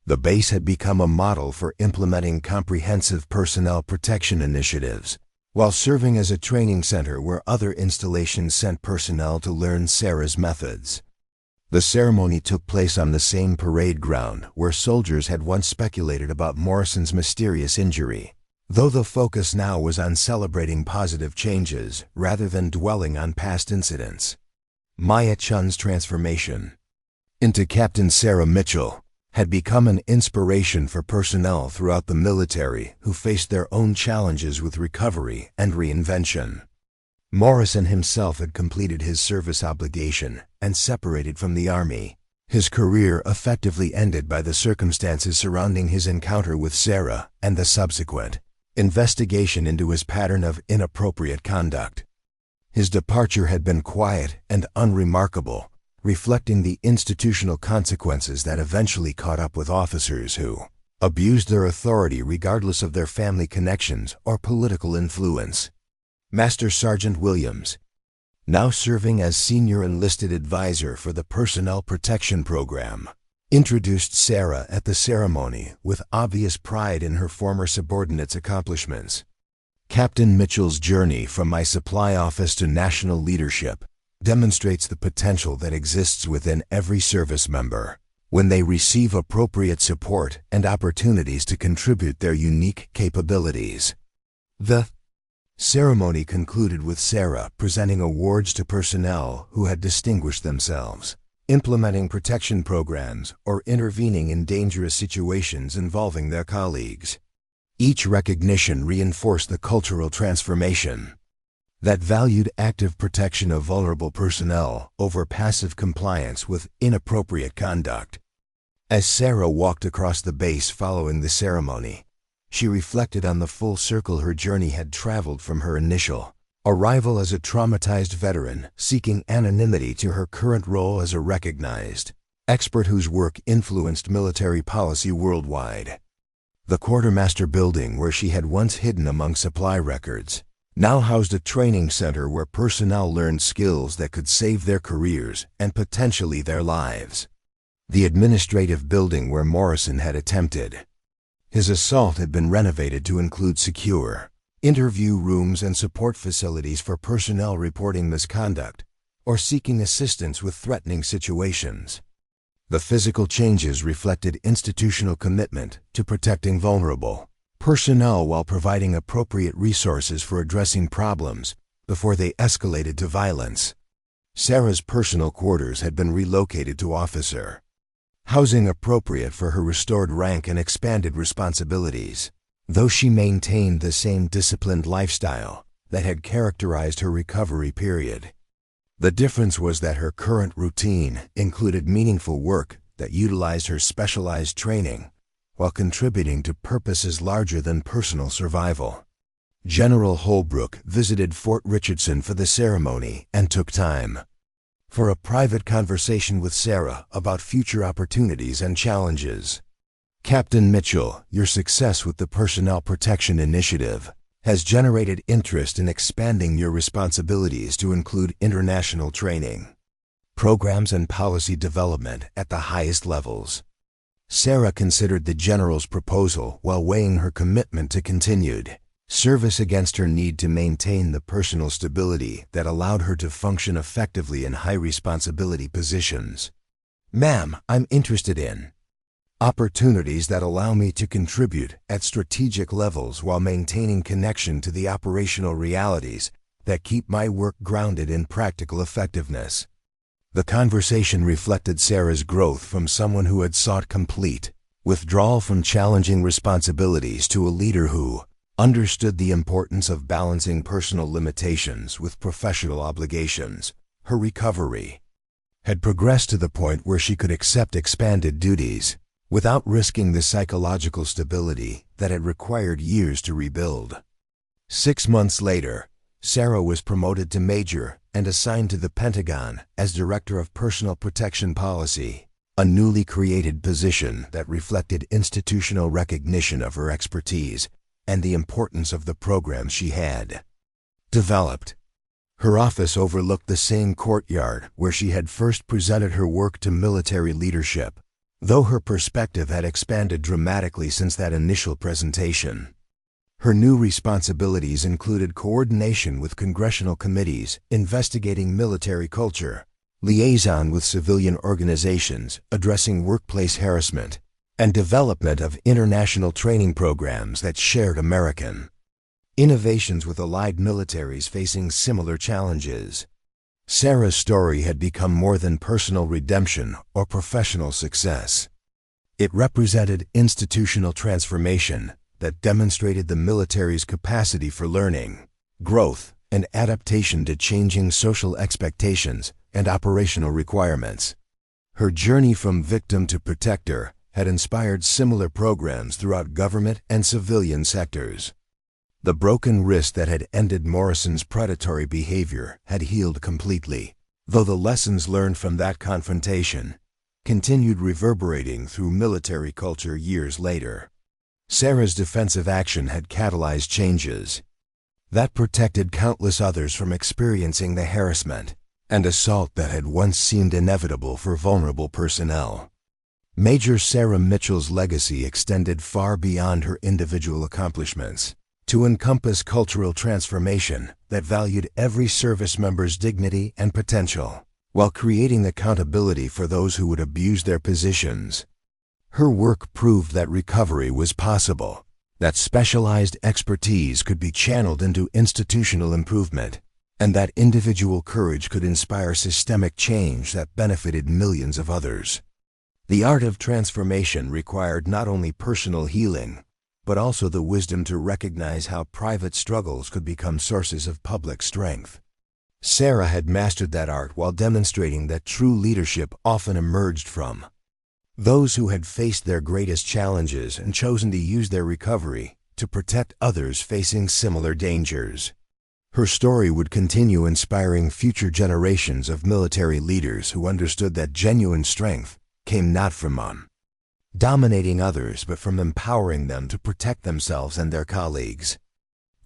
The base had become a model for implementing comprehensive personnel protection initiatives, while serving as a training center where other installations sent personnel to learn Sarah's methods. The ceremony took place on the same parade ground where soldiers had once speculated about Morrison's mysterious injury, though the focus now was on celebrating positive changes rather than dwelling on past incidents. Maya Chen's transformation into Captain Sarah Mitchell had become an inspiration for personnel throughout the military who faced their own challenges with recovery and reinvention. Morrison himself had completed his service obligation and separated from the Army, his career effectively ended by the circumstances surrounding his encounter with Sarah and the subsequent investigation into his pattern of inappropriate conduct. His departure had been quiet and unremarkable, reflecting the institutional consequences that eventually caught up with officers who abused their authority regardless of their family connections or political influence. Master Sergeant Williams, now serving as Senior Enlisted Advisor for the Personnel Protection Program, introduced Sarah at the ceremony with obvious pride in her former subordinate's accomplishments. Captain Mitchell's journey from my supply office to national leadership demonstrates the potential that exists within every service member when they receive appropriate support and opportunities to contribute their unique capabilities. The ceremony concluded with Sarah presenting awards to personnel who had distinguished themselves, implementing protection programs, or intervening in dangerous situations involving their colleagues. Each recognition reinforced the cultural transformation that valued active protection of vulnerable personnel over passive compliance with inappropriate conduct. As Sarah walked across the base following the ceremony, she reflected on the full circle her journey had traveled from her initial arrival as a traumatized veteran seeking anonymity to her current role as a recognized expert whose work influenced military policy worldwide. The quartermaster building where she had once hidden among supply records now housed a training center where personnel learned skills that could save their careers and potentially their lives. The administrative building where Morrison had attempted his assault had been renovated to include secure interview rooms and support facilities for personnel reporting misconduct or seeking assistance with threatening situations. The physical changes reflected institutional commitment to protecting vulnerable personnel while providing appropriate resources for addressing problems before they escalated to violence. Sarah's personal quarters had been relocated to officer housing appropriate for her restored rank and expanded responsibilities, though she maintained the same disciplined lifestyle that had characterized her recovery period. The difference was that her current routine included meaningful work that utilized her specialized training while contributing to purposes larger than personal survival. General Holbrook visited Fort Richardson for the ceremony and took time for a private conversation with Sarah about future opportunities and challenges. Captain Mitchell, your success with the Personnel Protection Initiative has generated interest in expanding your responsibilities to include international training, programs, and policy development at the highest levels. Sarah considered the general's proposal while weighing her commitment to continued service against her need to maintain the personal stability that allowed her to function effectively in high-responsibility positions. Ma'am, I'm interested in opportunities that allow me to contribute at strategic levels while maintaining connection to the operational realities that keep my work grounded in practical effectiveness. The conversation reflected Sarah's growth from someone who had sought complete withdrawal from challenging responsibilities to a leader who understood the importance of balancing personal limitations with professional obligations. Her recovery had progressed to the point where she could accept expanded duties without risking the psychological stability that had required years to rebuild. 6 months later, Sarah was promoted to major and assigned to the Pentagon as Director of Personal Protection Policy, a newly created position that reflected institutional recognition of her expertise and the importance of the programs she had developed. Her office overlooked the same courtyard where she had first presented her work to military leadership, though her perspective had expanded dramatically since that initial presentation. Her new responsibilities included coordination with congressional committees investigating military culture, liaison with civilian organizations addressing workplace harassment, and development of international training programs that shared American innovations with allied militaries facing similar challenges. Sarah's story had become more than personal redemption or professional success. It represented institutional transformation that demonstrated the military's capacity for learning, growth, and adaptation to changing social expectations and operational requirements. Her journey from victim to protector had inspired similar programs throughout government and civilian sectors. The broken wrist that had ended Morrison's predatory behavior had healed completely, though the lessons learned from that confrontation continued reverberating through military culture years later. Sarah's defensive action had catalyzed changes that protected countless others from experiencing the harassment and assault that had once seemed inevitable for vulnerable personnel. Major Sarah Mitchell's legacy extended far beyond her individual accomplishments to encompass cultural transformation that valued every service member's dignity and potential, while creating accountability for those who would abuse their positions. Her work proved that recovery was possible, that specialized expertise could be channeled into institutional improvement, and that individual courage could inspire systemic change that benefited millions of others. The art of transformation required not only personal healing, but also the wisdom to recognize how private struggles could become sources of public strength. Sarah had mastered that art while demonstrating that true leadership often emerged from those who had faced their greatest challenges and chosen to use their recovery to protect others facing similar dangers. Her story would continue inspiring future generations of military leaders who understood that genuine strength came not from dominating others but from empowering them to protect themselves and their colleagues.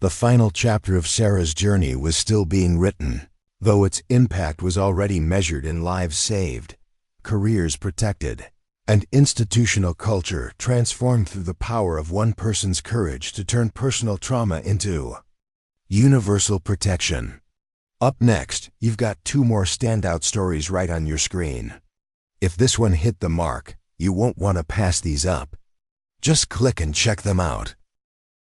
The final chapter of Sarah's journey was still being written, though its impact was already measured in lives saved, careers protected, and institutional culture transformed through the power of one person's courage to turn personal trauma into universal protection. Up next, you've got two more standout stories right on your screen. If this one hit the mark, you won't want to pass these up. Just click and check them out.